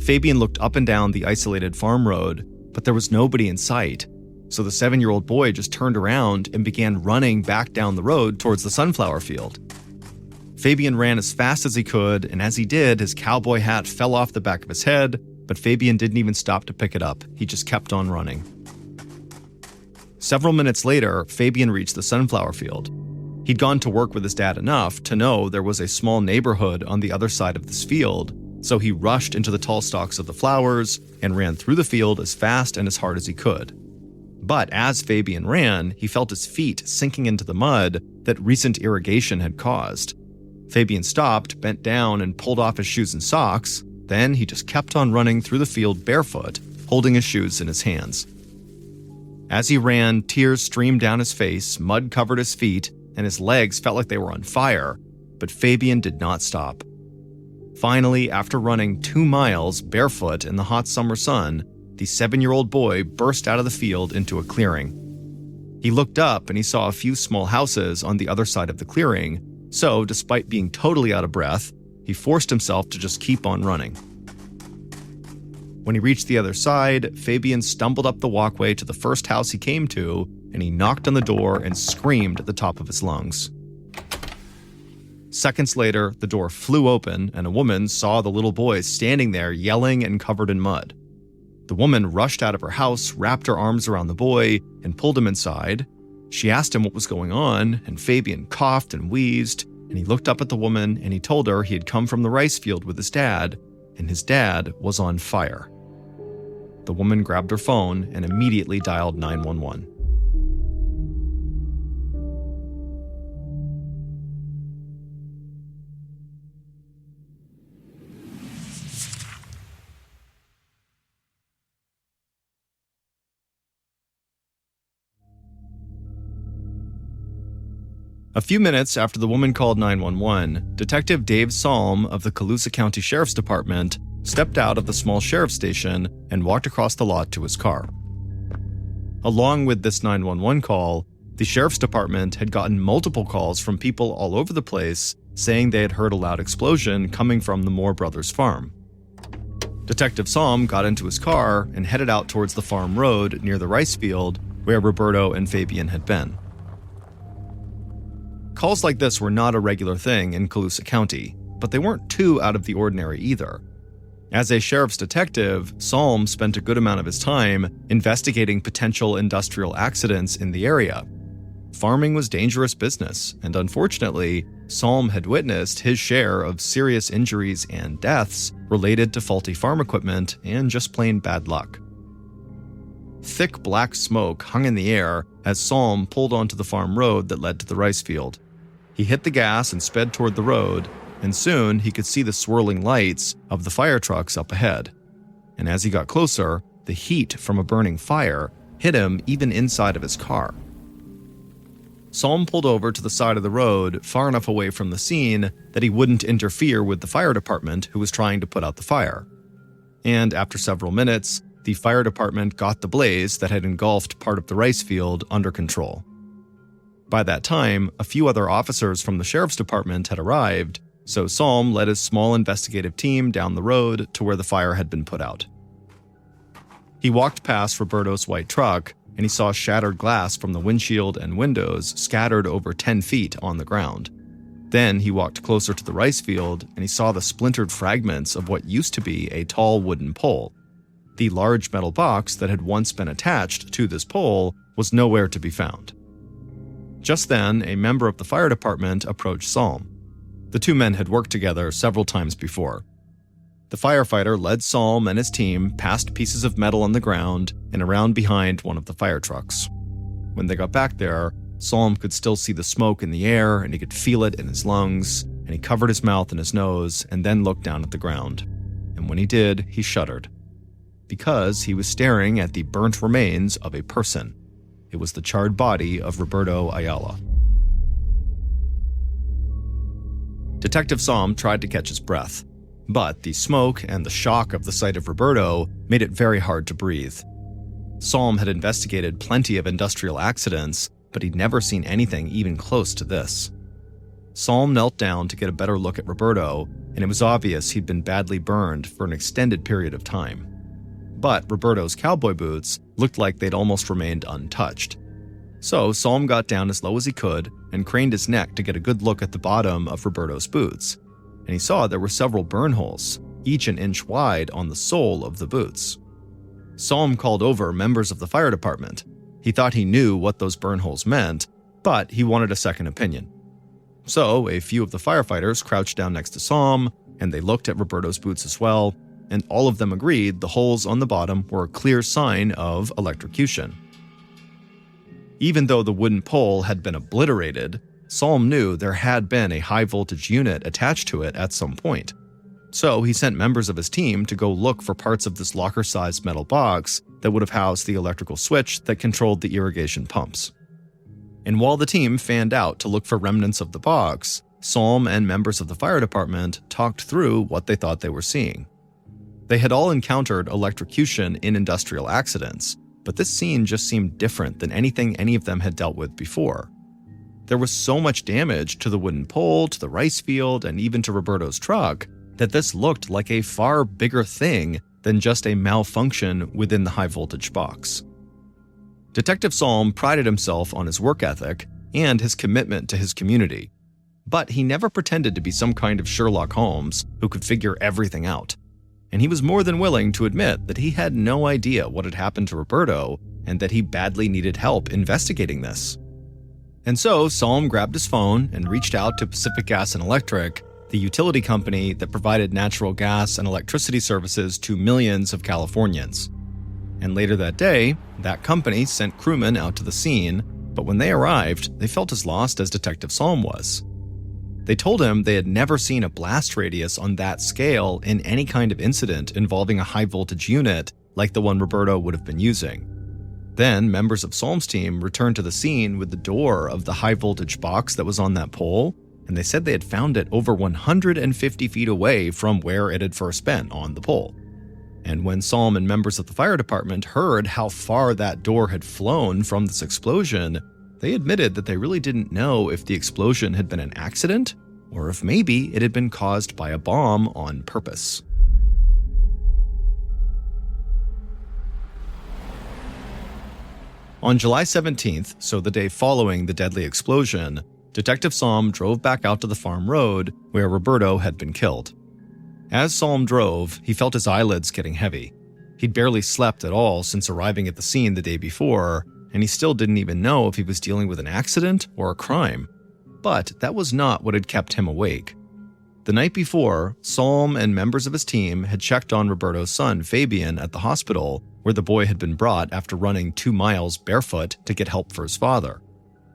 Fabian looked up and down the isolated farm road, but there was nobody in sight, so the 7-year-old boy just turned around and began running back down the road towards the sunflower field. Fabian ran as fast as he could, and as he did, his cowboy hat fell off the back of his head, but Fabian didn't even stop to pick it up. He just kept on running. Several minutes later, Fabian reached the sunflower field. He'd gone to work with his dad enough to know there was a small neighborhood on the other side of this field, so he rushed into the tall stalks of the flowers and ran through the field as fast and as hard as he could. But as Fabian ran, he felt his feet sinking into the mud that recent irrigation had caused. Fabian stopped, bent down, and pulled off his shoes and socks. Then he just kept on running through the field barefoot, holding his shoes in his hands. As he ran, tears streamed down his face, mud covered his feet, and his legs felt like they were on fire, but Fabian did not stop. Finally, after running 2 miles barefoot in the hot summer sun, the 7-year-old boy burst out of the field into a clearing. He looked up and he saw a few small houses on the other side of the clearing, so despite being totally out of breath, he forced himself to just keep on running. When he reached the other side, Fabian stumbled up the walkway to the first house he came to, and he knocked on the door and screamed at the top of his lungs. Seconds later, the door flew open, and a woman saw the little boy standing there yelling and covered in mud. The woman rushed out of her house, wrapped her arms around the boy, and pulled him inside. She asked him what was going on, and Fabian coughed and wheezed, and he looked up at the woman and he told her he had come from the rice field with his dad, and his dad was on fire. The woman grabbed her phone and immediately dialed 911. A few minutes after the woman called 911, Detective Dave Salm of the Colusa County Sheriff's Department stepped out of the small sheriff's station and walked across the lot to his car. Along with this 911 call, the sheriff's department had gotten multiple calls from people all over the place saying they had heard a loud explosion coming from the Moore Brothers farm. Detective Salm got into his car and headed out towards the farm road near the rice field where Roberto and Fabian had been. Calls like this were not a regular thing in Colusa County, but they weren't too out of the ordinary either. As a sheriff's detective, Salm spent a good amount of his time investigating potential industrial accidents in the area. Farming was dangerous business, and unfortunately, Salm had witnessed his share of serious injuries and deaths related to faulty farm equipment and just plain bad luck. Thick black smoke hung in the air as Salm pulled onto the farm road that led to the rice field. He hit the gas and sped toward the road, and soon he could see the swirling lights of the fire trucks up ahead. And as he got closer, the heat from a burning fire hit him even inside of his car. Salm pulled over to the side of the road far enough away from the scene that he wouldn't interfere with the fire department who was trying to put out the fire. And after several minutes, the fire department got the blaze that had engulfed part of the rice field under control. By that time, a few other officers from the sheriff's department had arrived, so Salm led his small investigative team down the road to where the fire had been put out. He walked past Roberto's white truck, and he saw shattered glass from the windshield and windows scattered over 10 feet on the ground. Then he walked closer to the rice field, and he saw the splintered fragments of what used to be a tall wooden pole. The large metal box that had once been attached to this pole was nowhere to be found. Just then, a member of the fire department approached Salm. The two men had worked together several times before. The firefighter led Salm and his team past pieces of metal on the ground and around behind one of the fire trucks. When they got back there, Salm could still see the smoke in the air and he could feel it in his lungs, and he covered his mouth and his nose and then looked down at the ground. And when he did, he shuddered. Because he was staring at the burnt remains of a person. It was the charred body of Roberto Ayala. Detective Salm tried to catch his breath, but the smoke and the shock of the sight of Roberto made it very hard to breathe. Salm had investigated plenty of industrial accidents, but he'd never seen anything even close to this. Salm knelt down to get a better look at Roberto, and it was obvious he'd been badly burned for an extended period of time. But Roberto's cowboy boots looked like they'd almost remained untouched. So Psalm got down as low as he could and craned his neck to get a good look at the bottom of Roberto's boots. And he saw there were several burn holes, each an inch wide on the sole of the boots. Psalm called over members of the fire department. He thought he knew what those burn holes meant, but he wanted a second opinion. So a few of the firefighters crouched down next to Psalm, and they looked at Roberto's boots as well, and all of them agreed the holes on the bottom were a clear sign of electrocution. Even though the wooden pole had been obliterated, Psalm knew there had been a high-voltage unit attached to it at some point. So he sent members of his team to go look for parts of this locker-sized metal box that would have housed the electrical switch that controlled the irrigation pumps. And while the team fanned out to look for remnants of the box, Psalm and members of the fire department talked through what they thought they were seeing. They had all encountered electrocution in industrial accidents, but this scene just seemed different than anything any of them had dealt with before. There was so much damage to the wooden pole, to the rice field, and even to Roberto's truck that this looked like a far bigger thing than just a malfunction within the high-voltage box. Detective Psalm prided himself on his work ethic and his commitment to his community, but he never pretended to be some kind of Sherlock Holmes who could figure everything out. And he was more than willing to admit that he had no idea what had happened to Roberto and that he badly needed help investigating this. And so Psalm grabbed his phone and reached out to Pacific Gas and Electric, the utility company that provided natural gas and electricity services to millions of Californians. And later that day, that company sent crewmen out to the scene, but when they arrived, they felt as lost as Detective Psalm was. They told him they had never seen a blast radius on that scale in any kind of incident involving a high-voltage unit like the one Roberto would have been using. Then, members of Psalm's team returned to the scene with the door of the high-voltage box that was on that pole, and they said they had found it over 150 feet away from where it had first been on the pole. And when Psalm and members of the fire department heard how far that door had flown from this explosion, they admitted that they really didn't know if the explosion had been an accident or if maybe it had been caused by a bomb on purpose. On July 17th, so the day following the deadly explosion, Detective Psalm drove back out to the farm road where Roberto had been killed. As Psalm drove, he felt his eyelids getting heavy. He'd barely slept at all since arriving at the scene the day before, and he still didn't even know if he was dealing with an accident or a crime. But that was not what had kept him awake. The night before, Psalm and members of his team had checked on Roberto's son, Fabian, at the hospital, where the boy had been brought after running 2 miles barefoot to get help for his father.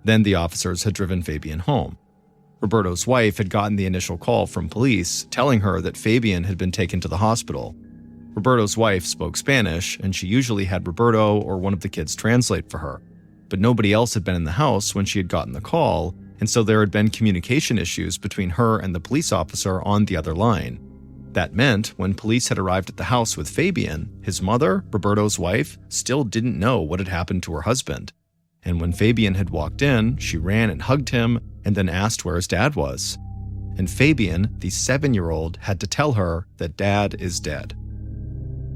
Then the officers had driven Fabian home. Roberto's wife had gotten the initial call from police telling her that Fabian had been taken to the hospital. Roberto's wife spoke Spanish, and she usually had Roberto or one of the kids translate for her. But nobody else had been in the house when she had gotten the call, and so there had been communication issues between her and the police officer on the other line. That meant when police had arrived at the house with Fabian, his mother, Roberto's wife, still didn't know what had happened to her husband. And when Fabian had walked in, she ran and hugged him and then asked where his dad was. And Fabian, the 7-year-old, had to tell her that dad is dead.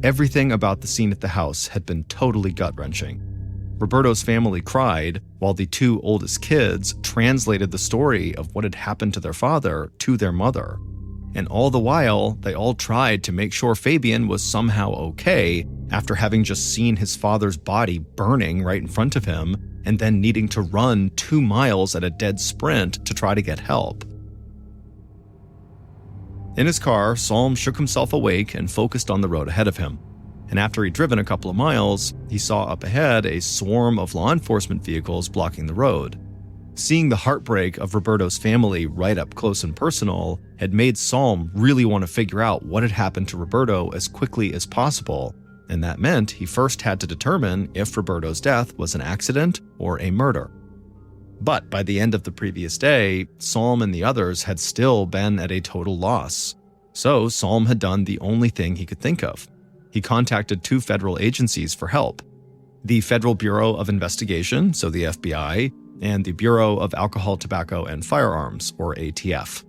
Everything about the scene at the house had been totally gut-wrenching. Roberto's family cried, while the 2 oldest kids translated the story of what had happened to their father to their mother. And all the while, they all tried to make sure Fabian was somehow okay after having just seen his father's body burning right in front of him and then needing to run 2 miles at a dead sprint to try to get help. In his car, Psalm shook himself awake and focused on the road ahead of him. And after he'd driven a couple of miles, he saw up ahead a swarm of law enforcement vehicles blocking the road. Seeing the heartbreak of Roberto's family right up close and personal had made Psalm really want to figure out what had happened to Roberto as quickly as possible, and that meant he first had to determine if Roberto's death was an accident or a murder. But by the end of the previous day, Psalm and the others had still been at a total loss. So Psalm had done the only thing he could think of. He contacted 2 federal agencies for help: the Federal Bureau of Investigation, so the FBI, and the Bureau of Alcohol, Tobacco, and Firearms, or ATF.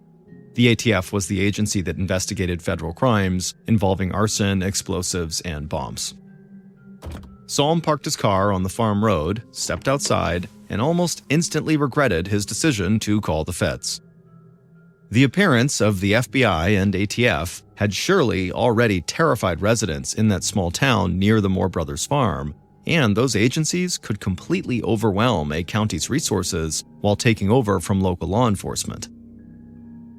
The ATF was the agency that investigated federal crimes involving arson, explosives, and bombs. Psalm parked his car on the farm road, stepped outside, and almost instantly regretted his decision to call the feds. The appearance of the FBI and ATF had surely already terrified residents in that small town near the Moore Brothers farm, and those agencies could completely overwhelm a county's resources while taking over from local law enforcement.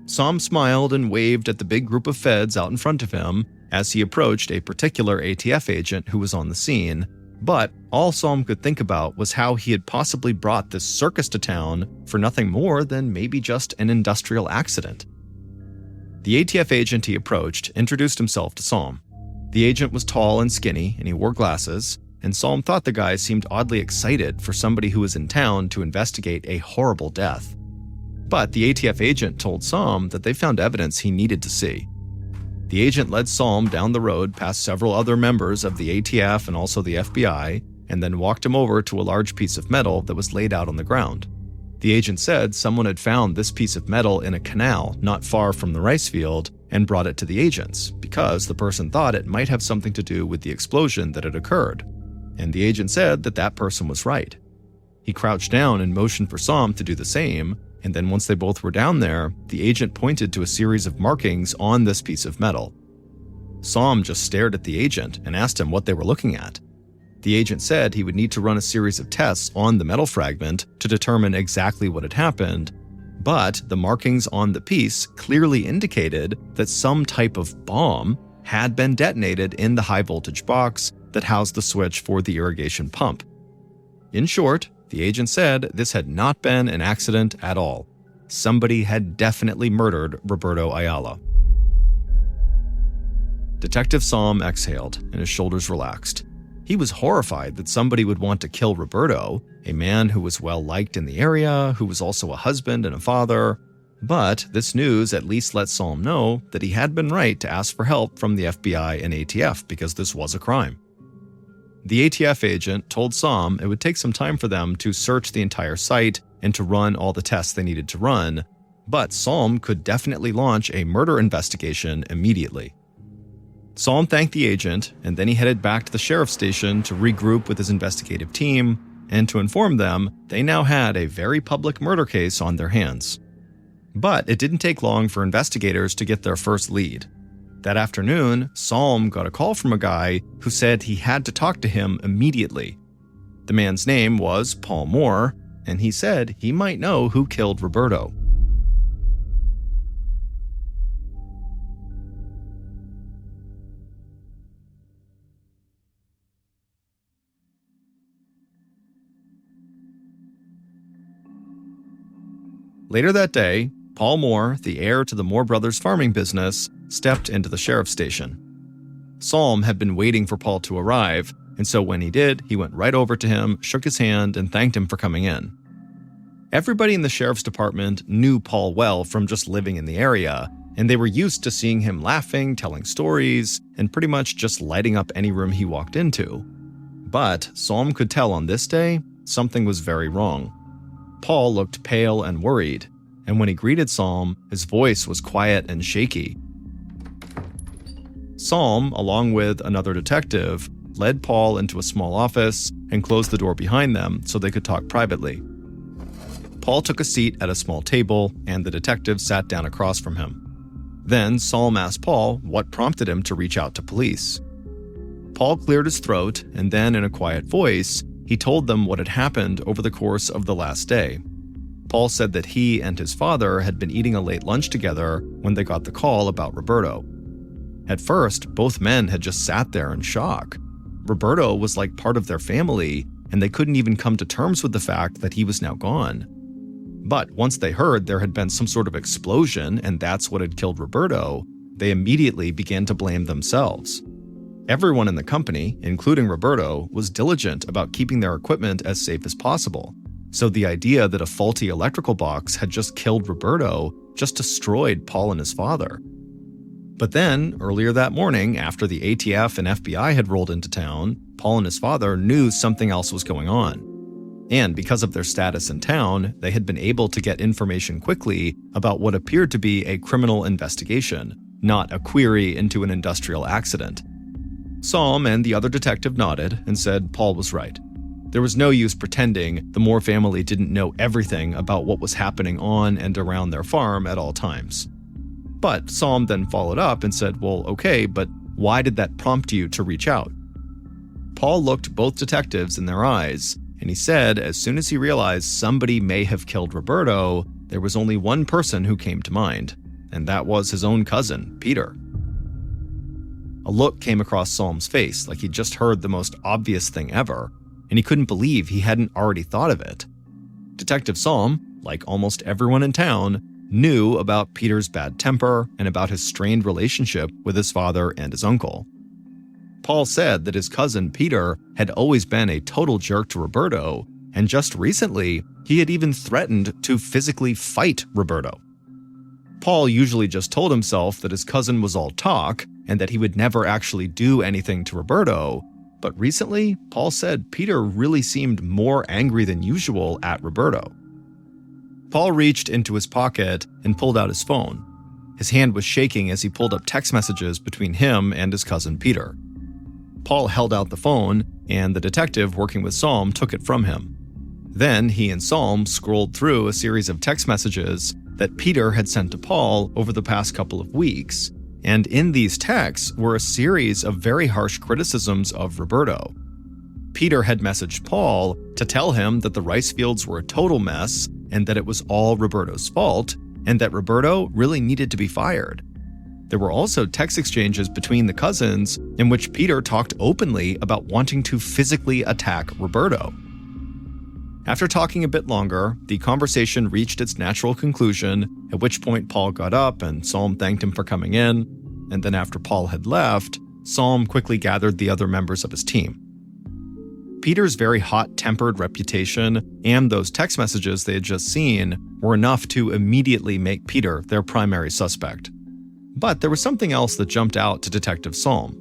Som smiled and waved at the big group of feds out in front of him as he approached a particular ATF agent who was on the scene, but all Som could think about was how he had possibly brought this circus to town for nothing more than maybe just an industrial accident. The ATF agent he approached introduced himself to Som. The agent was tall and skinny, and he wore glasses, and Som thought the guy seemed oddly excited for somebody who was in town to investigate a horrible death. But the ATF agent told Som that they found evidence he needed to see. The agent led Som down the road past several other members of the ATF and also the FBI, and then walked him over to a large piece of metal that was laid out on the ground. The agent said someone had found this piece of metal in a canal not far from the rice field and brought it to the agents because the person thought it might have something to do with the explosion that had occurred. And the agent said that that person was right. He crouched down and motioned for Som to do the same, and then once they both were down there, the agent pointed to a series of markings on this piece of metal. Som just stared at the agent and asked him what they were looking at. The agent said he would need to run a series of tests on the metal fragment to determine exactly what had happened, but the markings on the piece clearly indicated that some type of bomb had been detonated in the high-voltage box that housed the switch for the irrigation pump. In short, the agent said this had not been an accident at all. Somebody had definitely murdered Roberto Ayala. Detective Som exhaled, and his shoulders relaxed. He was horrified that somebody would want to kill Roberto, a man who was well-liked in the area, who was also a husband and a father. But this news at least let Som know that he had been right to ask for help from the FBI and ATF because this was a crime. The ATF agent told Som it would take some time for them to search the entire site and to run all the tests they needed to run, but Som could definitely launch a murder investigation immediately. Som thanked the agent, and then he headed back to the sheriff's station to regroup with his investigative team and to inform them they now had a very public murder case on their hands. But it didn't take long for investigators to get their first lead. That afternoon, Som got a call from a guy who said he had to talk to him immediately. The man's name was Paul Moore, and he said he might know who killed Roberto. Later that day, Paul Moore, the heir to the Moore Brothers farming business, stepped into the sheriff's station. Som had been waiting for Paul to arrive, and so when he did, he went right over to him, shook his hand, and thanked him for coming in. Everybody in the sheriff's department knew Paul well from just living in the area, and they were used to seeing him laughing, telling stories, and pretty much just lighting up any room he walked into. But Som could tell on this day, something was very wrong. Paul looked pale and worried, and when he greeted Som, his voice was quiet and shaky. Som, along with another detective, led Paul into a small office and closed the door behind them so they could talk privately. Paul took a seat at a small table, and the detective sat down across from him. Then Som asked Paul what prompted him to reach out to police. Paul cleared his throat, and then in a quiet voice, he told them what had happened over the course of the last day. Paul said that he and his father had been eating a late lunch together when they got the call about Roberto. At first, both men had just sat there in shock. Roberto was like part of their family, and they couldn't even come to terms with the fact that he was now gone. But once they heard there had been some sort of explosion and that's what had killed Roberto, they immediately began to blame themselves. Everyone in the company, including Roberto, was diligent about keeping their equipment as safe as possible. So the idea that a faulty electrical box had just killed Roberto just destroyed Paul and his father. But then, earlier that morning, after the ATF and FBI had rolled into town, Paul and his father knew something else was going on. And because of their status in town, they had been able to get information quickly about what appeared to be a criminal investigation, not a query into an industrial accident. Som and the other detective nodded and said Paul was right. There was no use pretending the Moore family didn't know everything about what was happening on and around their farm at all times. But Psalm then followed up and said, well, okay, but why did that prompt you to reach out? Paul looked both detectives in their eyes, and he said as soon as he realized somebody may have killed Roberto, there was only one person who came to mind, and that was his own cousin, Peter. A look came across Psalm's face like he'd just heard the most obvious thing ever, and he couldn't believe he hadn't already thought of it. Detective Psalm, like almost everyone in town, knew about Peter's bad temper and about his strained relationship with his father and his uncle. Paul said that his cousin Peter had always been a total jerk to Roberto, and just recently, he had even threatened to physically fight Roberto. Paul usually just told himself that his cousin was all talk and that he would never actually do anything to Roberto, but recently, Paul said Peter really seemed more angry than usual at Roberto. Paul reached into his pocket and pulled out his phone. His hand was shaking as he pulled up text messages between him and his cousin Peter. Paul held out the phone, and the detective working with Psalm took it from him. Then he and Psalm scrolled through a series of text messages that Peter had sent to Paul over the past couple of weeks, and in these texts were a series of very harsh criticisms of Roberto. Peter had messaged Paul to tell him that the rice fields were a total mess and that it was all Roberto's fault, and that Roberto really needed to be fired. There were also text exchanges between the cousins in which Peter talked openly about wanting to physically attack Roberto. After talking a bit longer, the conversation reached its natural conclusion, at which point Paul got up and Psalm thanked him for coming in, and then after Paul had left, Psalm quickly gathered the other members of his team. Peter's very hot-tempered reputation and those text messages they had just seen were enough to immediately make Peter their primary suspect. But there was something else that jumped out to Detective Psalm.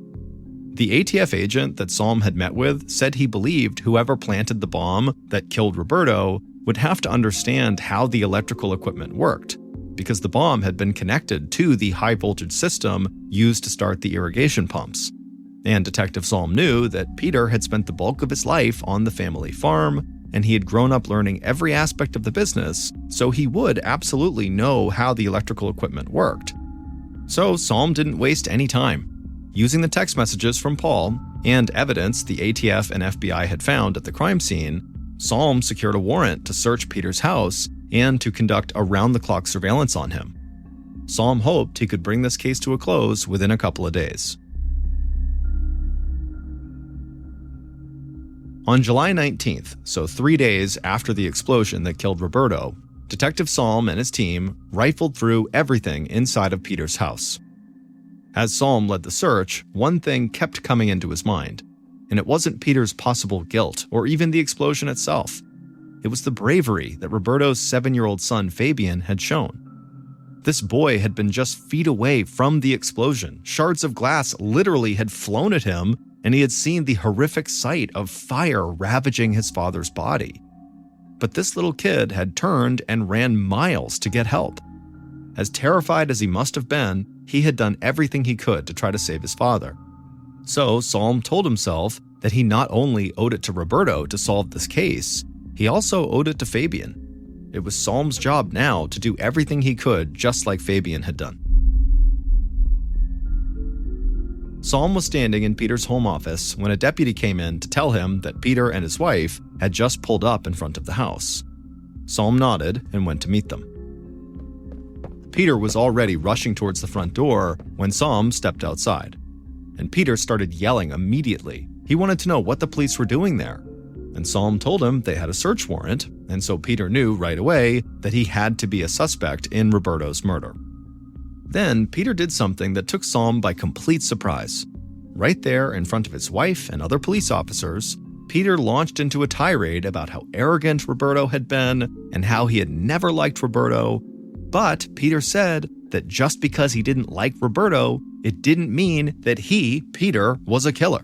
The ATF agent that Psalm had met with said he believed whoever planted the bomb that killed Roberto would have to understand how the electrical equipment worked, because the bomb had been connected to the high-voltage system used to start the irrigation pumps. And Detective Psalm knew that Peter had spent the bulk of his life on the family farm, and he had grown up learning every aspect of the business, so he would absolutely know how the electrical equipment worked. So Psalm didn't waste any time. Using the text messages from Paul and evidence the ATF and FBI had found at the crime scene, Psalm secured a warrant to search Peter's house and to conduct around-the-clock surveillance on him. Psalm hoped he could bring this case to a close within a couple of days. On July 19th, so 3 days after the explosion that killed Roberto, Detective Psalm and his team rifled through everything inside of Peter's house. As Psalm led the search, one thing kept coming into his mind, and it wasn't Peter's possible guilt or even the explosion itself. It was the bravery that Roberto's 7-year-old son Fabian had shown. This boy had been just feet away from the explosion. Shards of glass literally had flown at him, and he had seen the horrific sight of fire ravaging his father's body. But this little kid had turned and ran miles to get help. As terrified as he must have been, he had done everything he could to try to save his father. So Psalm told himself that he not only owed it to Roberto to solve this case, he also owed it to Fabian. It was Psalm's job now to do everything he could, just like Fabian had done. Psalm was standing in Peter's home office when a deputy came in to tell him that Peter and his wife had just pulled up in front of the house. Psalm nodded and went to meet them. Peter was already rushing towards the front door when Psalm stepped outside, and Peter started yelling immediately. He wanted to know what the police were doing there, and Psalm told him they had a search warrant, and so Peter knew right away that he had to be a suspect in Roberto's murder. Then Peter did something that took Psalm by complete surprise. Right there in front of his wife and other police officers, Peter launched into a tirade about how arrogant Roberto had been and how he had never liked Roberto. But Peter said that just because he didn't like Roberto, it didn't mean that he, Peter, was a killer.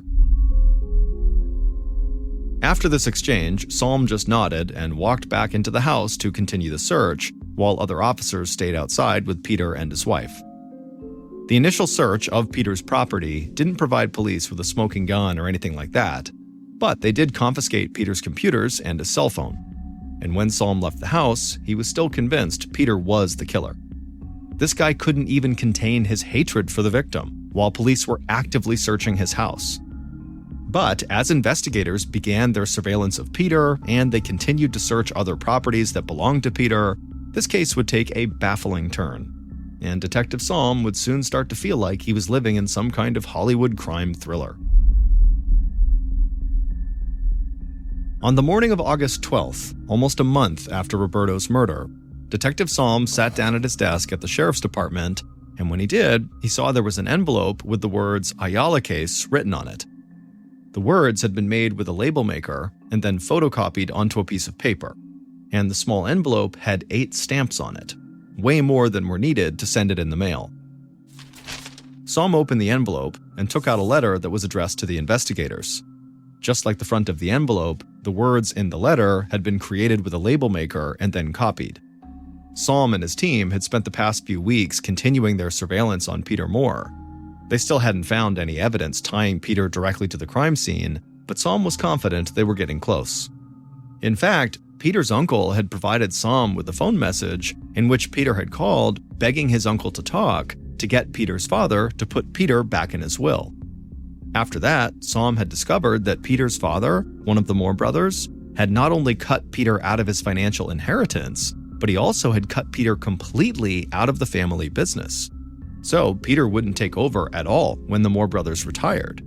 After this exchange, Psalm just nodded and walked back into the house to continue the search, while other officers stayed outside with Peter and his wife. The initial search of Peter's property didn't provide police with a smoking gun or anything like that, But they did confiscate Peter's computers and his cell phone. And when Psalm left the house, he was still convinced Peter was the killer. This guy couldn't even contain his hatred for the victim, while police were actively searching his house. But as investigators began their surveillance of Peter and they continued to search other properties that belonged to Peter, this case would take a baffling turn. And Detective Psalm would soon start to feel like he was living in some kind of Hollywood crime thriller. On the morning of August 12th, almost a month after Roberto's murder, Detective Psalm sat down at his desk at the sheriff's department, and when he did, he saw there was an envelope with the words Ayala case written on it. The words had been made with a label maker and then photocopied onto a piece of paper, and the small envelope had 8 stamps on it, way more than were needed to send it in the mail. Psalm opened the envelope and took out a letter that was addressed to the investigators. Just like the front of the envelope, the words in the letter had been created with a label maker and then copied. Psalm and his team had spent the past few weeks continuing their surveillance on Peter Moore. They still hadn't found any evidence tying Peter directly to the crime scene, but Psalm was confident they were getting close. In fact, Peter's uncle had provided Psalm with a phone message in which Peter had called, begging his uncle to talk to get Peter's father to put Peter back in his will. After that, Psalm had discovered that Peter's father, one of the Moore brothers, had not only cut Peter out of his financial inheritance, but he also had cut Peter completely out of the family business. So Peter wouldn't take over at all when the Moore brothers retired.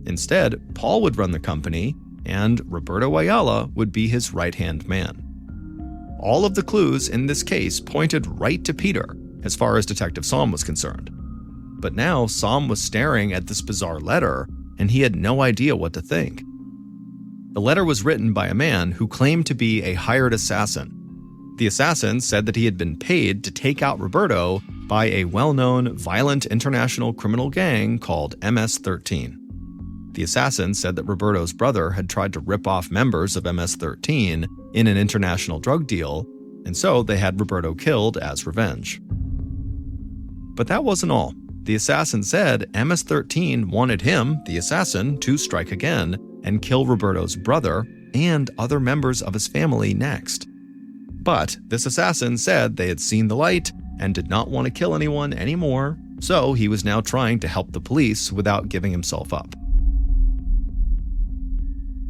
Instead, Paul would run the company, and Roberto Ayala would be his right-hand man. All of the clues in this case pointed right to Peter, as far as Detective Psalm was concerned. But now Psalm was staring at this bizarre letter, and he had no idea what to think. The letter was written by a man who claimed to be a hired assassin. The assassin said that he had been paid to take out Roberto by a well-known violent international criminal gang called MS-13. The assassin said that Roberto's brother had tried to rip off members of MS-13 in an international drug deal, and so they had Roberto killed as revenge. But that wasn't all. The assassin said MS-13 wanted him, the assassin, to strike again and kill Roberto's brother and other members of his family next. But this assassin said they had seen the light and did not want to kill anyone anymore, so he was now trying to help the police without giving himself up.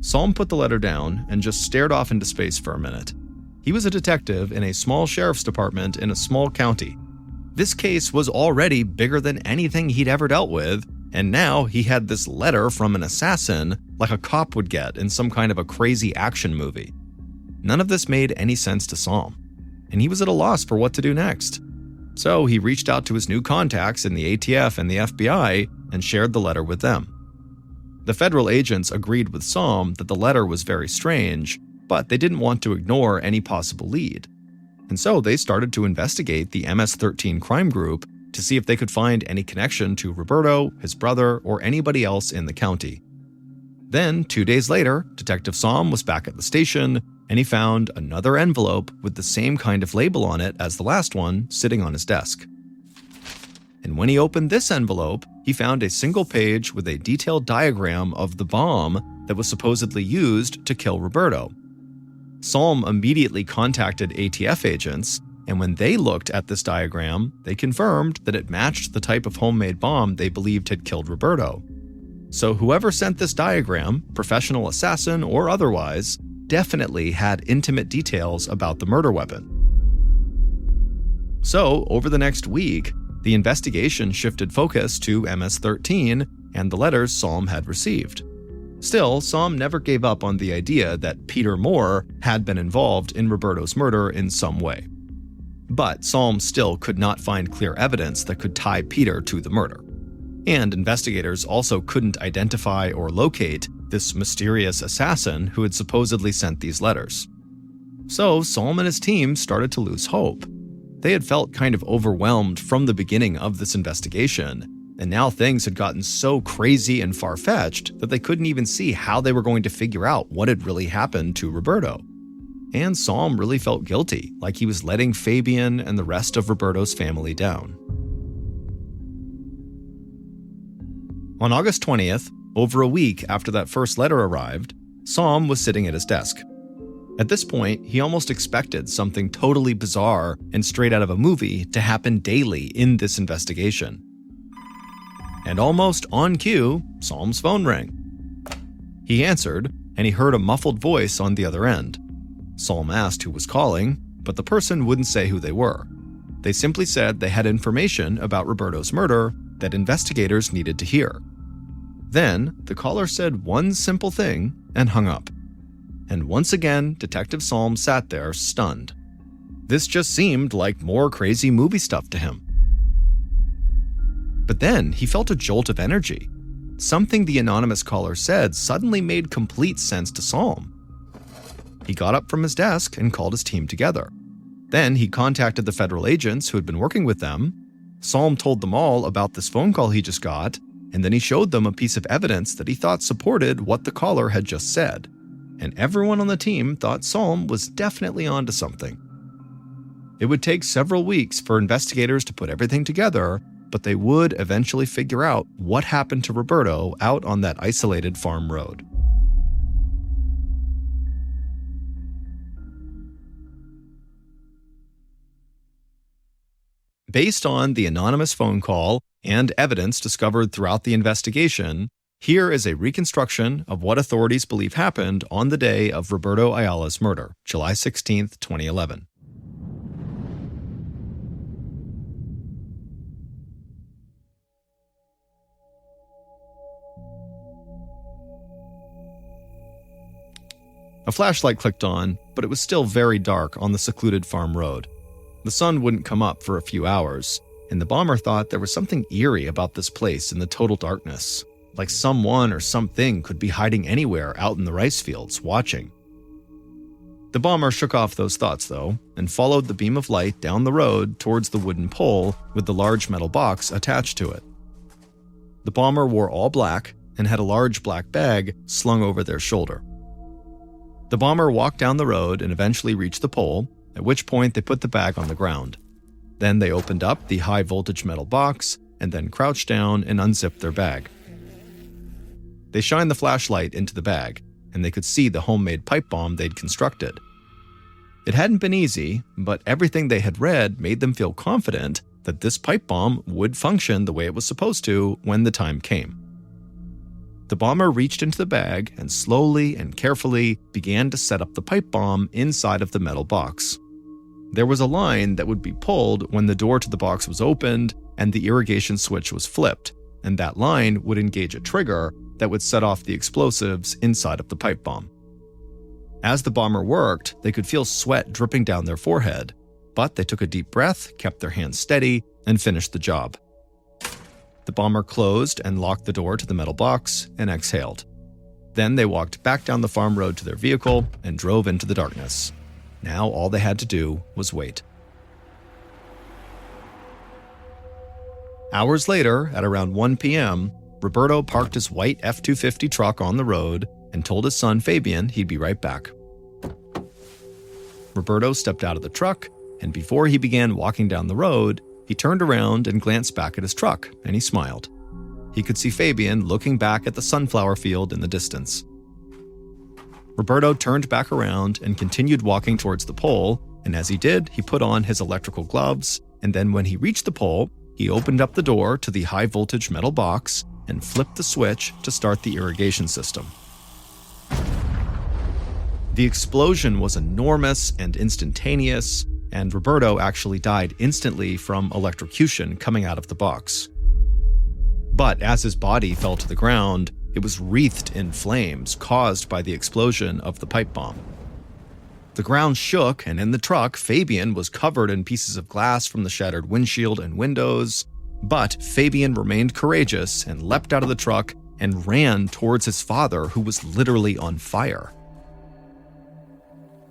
Psalm put the letter down and just stared off into space for a minute. He was a detective in a small sheriff's department in a small county. This case was already bigger than anything he'd ever dealt with, and now he had this letter from an assassin like a cop would get in some kind of a crazy action movie. None of this made any sense to Psalm, and he was at a loss for what to do next. So he reached out to his new contacts in the ATF and the FBI and shared the letter with them. The federal agents agreed with Psalm that the letter was very strange, but they didn't want to ignore any possible lead. And so they started to investigate the MS-13 crime group to see if they could find any connection to Roberto, his brother, or anybody else in the county. Then, 2 days later, Detective Psalm was back at the station, and he found another envelope with the same kind of label on it as the last one sitting on his desk. And when he opened this envelope, he found a single page with a detailed diagram of the bomb that was supposedly used to kill Roberto. Psalm immediately contacted ATF agents, and when they looked at this diagram, they confirmed that it matched the type of homemade bomb they believed had killed Roberto. So whoever sent this diagram, professional assassin or otherwise, definitely had intimate details about the murder weapon. So, over the next week, the investigation shifted focus to MS-13 and the letters Psalm had received. Still, Psalm never gave up on the idea that Peter Moore had been involved in Roberto's murder in some way. But Psalm still could not find clear evidence that could tie Peter to the murder. And investigators also couldn't identify or locate this mysterious assassin who had supposedly sent these letters. So Psalm and his team started to lose hope. They had felt kind of overwhelmed from the beginning of this investigation, and now things had gotten so crazy and far-fetched that they couldn't even see how they were going to figure out what had really happened to Roberto. And Psalm really felt guilty, like he was letting Fabian and the rest of Roberto's family down. On August 20th, over a week after that first letter arrived, Psalm was sitting at his desk. At this point, he almost expected something totally bizarre and straight out of a movie to happen daily in this investigation. And almost on cue, Psalm's phone rang. He answered, and he heard a muffled voice on the other end. Psalm asked who was calling, but the person wouldn't say who they were. They simply said they had information about Roberto's murder that investigators needed to hear. Then, the caller said one simple thing and hung up. And once again, Detective Psalm sat there stunned. This just seemed like more crazy movie stuff to him. But then he felt a jolt of energy. Something the anonymous caller said suddenly made complete sense to Psalm. He got up from his desk and called his team together. Then he contacted the federal agents who had been working with them. Psalm told them all about this phone call he just got, and then he showed them a piece of evidence that he thought supported what the caller had just said. And everyone on the team thought Psalm was definitely onto something. It would take several weeks for investigators to put everything together, but they would eventually figure out what happened to Roberto out on that isolated farm road. Based on the anonymous phone call and evidence discovered throughout the investigation, here is a reconstruction of what authorities believe happened on the day of Roberto Ayala's murder, July 16, 2011. A flashlight clicked on, but it was still very dark on the secluded farm road. The sun wouldn't come up for a few hours, and the bomber thought there was something eerie about this place in the total darkness, like someone or something could be hiding anywhere out in the rice fields, watching. The bomber shook off those thoughts, though, and followed the beam of light down the road towards the wooden pole with the large metal box attached to it. The bomber wore all black and had a large black bag slung over their shoulder. The bomber walked down the road and eventually reached the pole, at which point they put the bag on the ground. Then they opened up the high-voltage metal box and then crouched down and unzipped their bag. They shined the flashlight into the bag, and they could see the homemade pipe bomb they'd constructed. It hadn't been easy, but everything they had read made them feel confident that this pipe bomb would function the way it was supposed to when the time came. The bomber reached into the bag and slowly and carefully began to set up the pipe bomb inside of the metal box. There was a line that would be pulled when the door to the box was opened and the irrigation switch was flipped, and that line would engage a trigger that would set off the explosives inside of the pipe bomb. As the bomber worked, they could feel sweat dripping down their forehead, but they took a deep breath, kept their hands steady, and finished the job. The bomber closed and locked the door to the metal box and exhaled. Then they walked back down the farm road to their vehicle and drove into the darkness. Now all they had to do was wait. Hours later, at around 1 p.m., Roberto parked his white F-250 truck on the road and told his son Fabian he'd be right back. Roberto stepped out of the truck, and before he began walking down the road, he turned around and glanced back at his truck, and he smiled. He could see Fabian looking back at the sunflower field in the distance. Roberto turned back around and continued walking towards the pole, and as he did, he put on his electrical gloves, and then when he reached the pole, he opened up the door to the high-voltage metal box and flipped the switch to start the irrigation system. The explosion was enormous and instantaneous, and Roberto actually died instantly from electrocution coming out of the box. But as his body fell to the ground, it was wreathed in flames caused by the explosion of the pipe bomb. The ground shook, and in the truck, Fabian was covered in pieces of glass from the shattered windshield and windows, but Fabian remained courageous and leapt out of the truck and ran towards his father, who was literally on fire.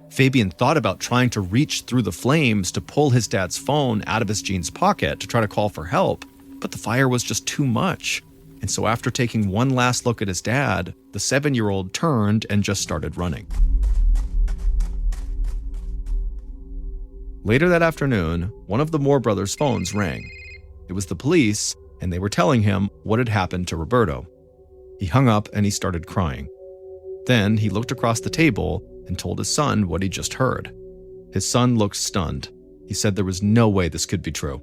Fabian thought about trying to reach through the flames to pull his dad's phone out of his jeans pocket to try to call for help, but the fire was just too much. And so after taking one last look at his dad, the 7-year-old turned and just started running. Later that afternoon, one of the Moore brothers' phones rang. It was the police, and they were telling him what had happened to Roberto. He hung up and he started crying. Then he looked across the table and told his son what he just heard. His son looked stunned. He said there was no way this could be true.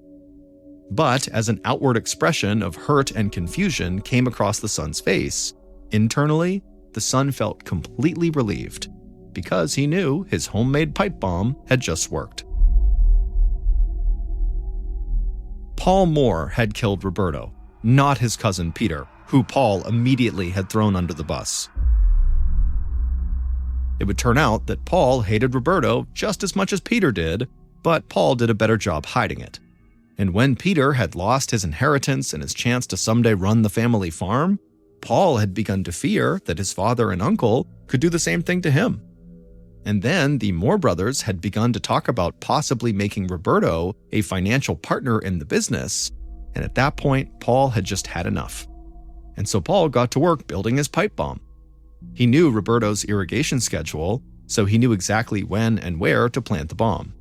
But as an outward expression of hurt and confusion came across the son's face, internally, the son felt completely relieved because he knew his homemade pipe bomb had just worked. Paul Moore had killed Roberto, not his cousin Peter, who Paul immediately had thrown under the bus. It would turn out that Paul hated Roberto just as much as Peter did, but Paul did a better job hiding it. And when Peter had lost his inheritance and his chance to someday run the family farm, Paul had begun to fear that his father and uncle could do the same thing to him. And then the Moore brothers had begun to talk about possibly making Roberto a financial partner in the business, and at that point, Paul had just had enough. And so Paul got to work building his pipe bomb. He knew Roberto's irrigation schedule, so he knew exactly when and where to plant the bomb.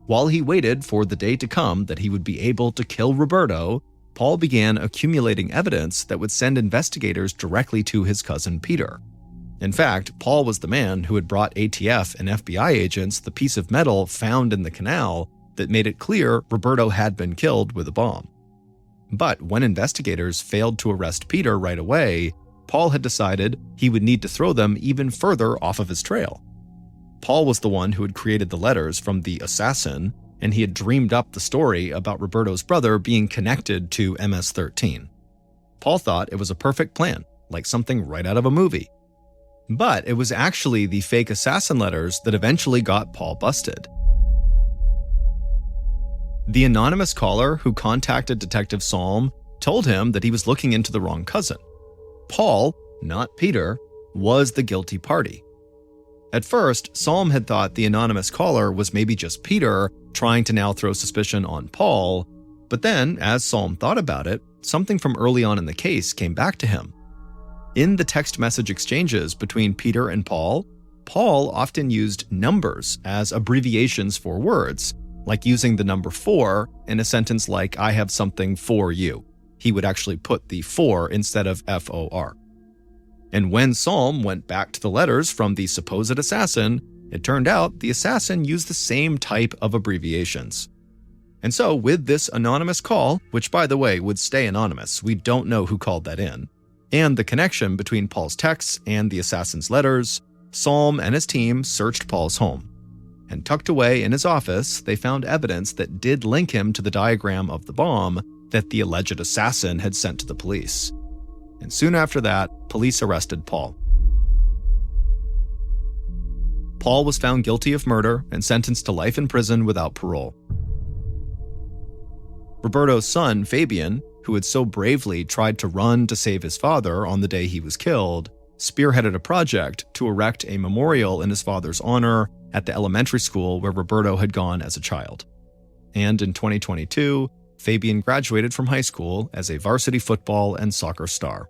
While he waited for the day to come that he would be able to kill Roberto, Paul began accumulating evidence that would send investigators directly to his cousin Peter. In fact, Paul was the man who had brought ATF and FBI agents the piece of metal found in the canal that made it clear Roberto had been killed with a bomb. But when investigators failed to arrest Peter right away, Paul had decided he would need to throw them even further off of his trail. Paul was the one who had created the letters from the assassin, and he had dreamed up the story about Roberto's brother being connected to MS-13. Paul thought it was a perfect plan, like something right out of a movie. But it was actually the fake assassin letters that eventually got Paul busted. The anonymous caller who contacted Detective Salm told him that he was looking into the wrong cousin. Paul, not Peter, was the guilty party. At first, Salm had thought the anonymous caller was maybe just Peter trying to now throw suspicion on Paul, but then, as Salm thought about it, something from early on in the case came back to him. In the text message exchanges between Peter and Paul often used numbers as abbreviations for words, like using the number 4 in a sentence like, "I have something for you." He would actually put the 4 instead of FOR. And when Salm went back to the letters from the supposed assassin, it turned out the assassin used the same type of abbreviations. And so with this anonymous call, which by the way would stay anonymous, we don't know who called that in, and the connection between Paul's texts and the assassin's letters, Salm and his team searched Paul's home. And tucked away in his office, they found evidence that did link him to the diagram of the bomb that the alleged assassin had sent to the police. And soon after that, police arrested Paul. Paul was found guilty of murder and sentenced to life in prison without parole. Roberto's son, Fabian, who had so bravely tried to run to save his father on the day he was killed, spearheaded a project to erect a memorial in his father's honor at the elementary school where Roberto had gone as a child. And in 2022, Fabian graduated from high school as a varsity football and soccer star.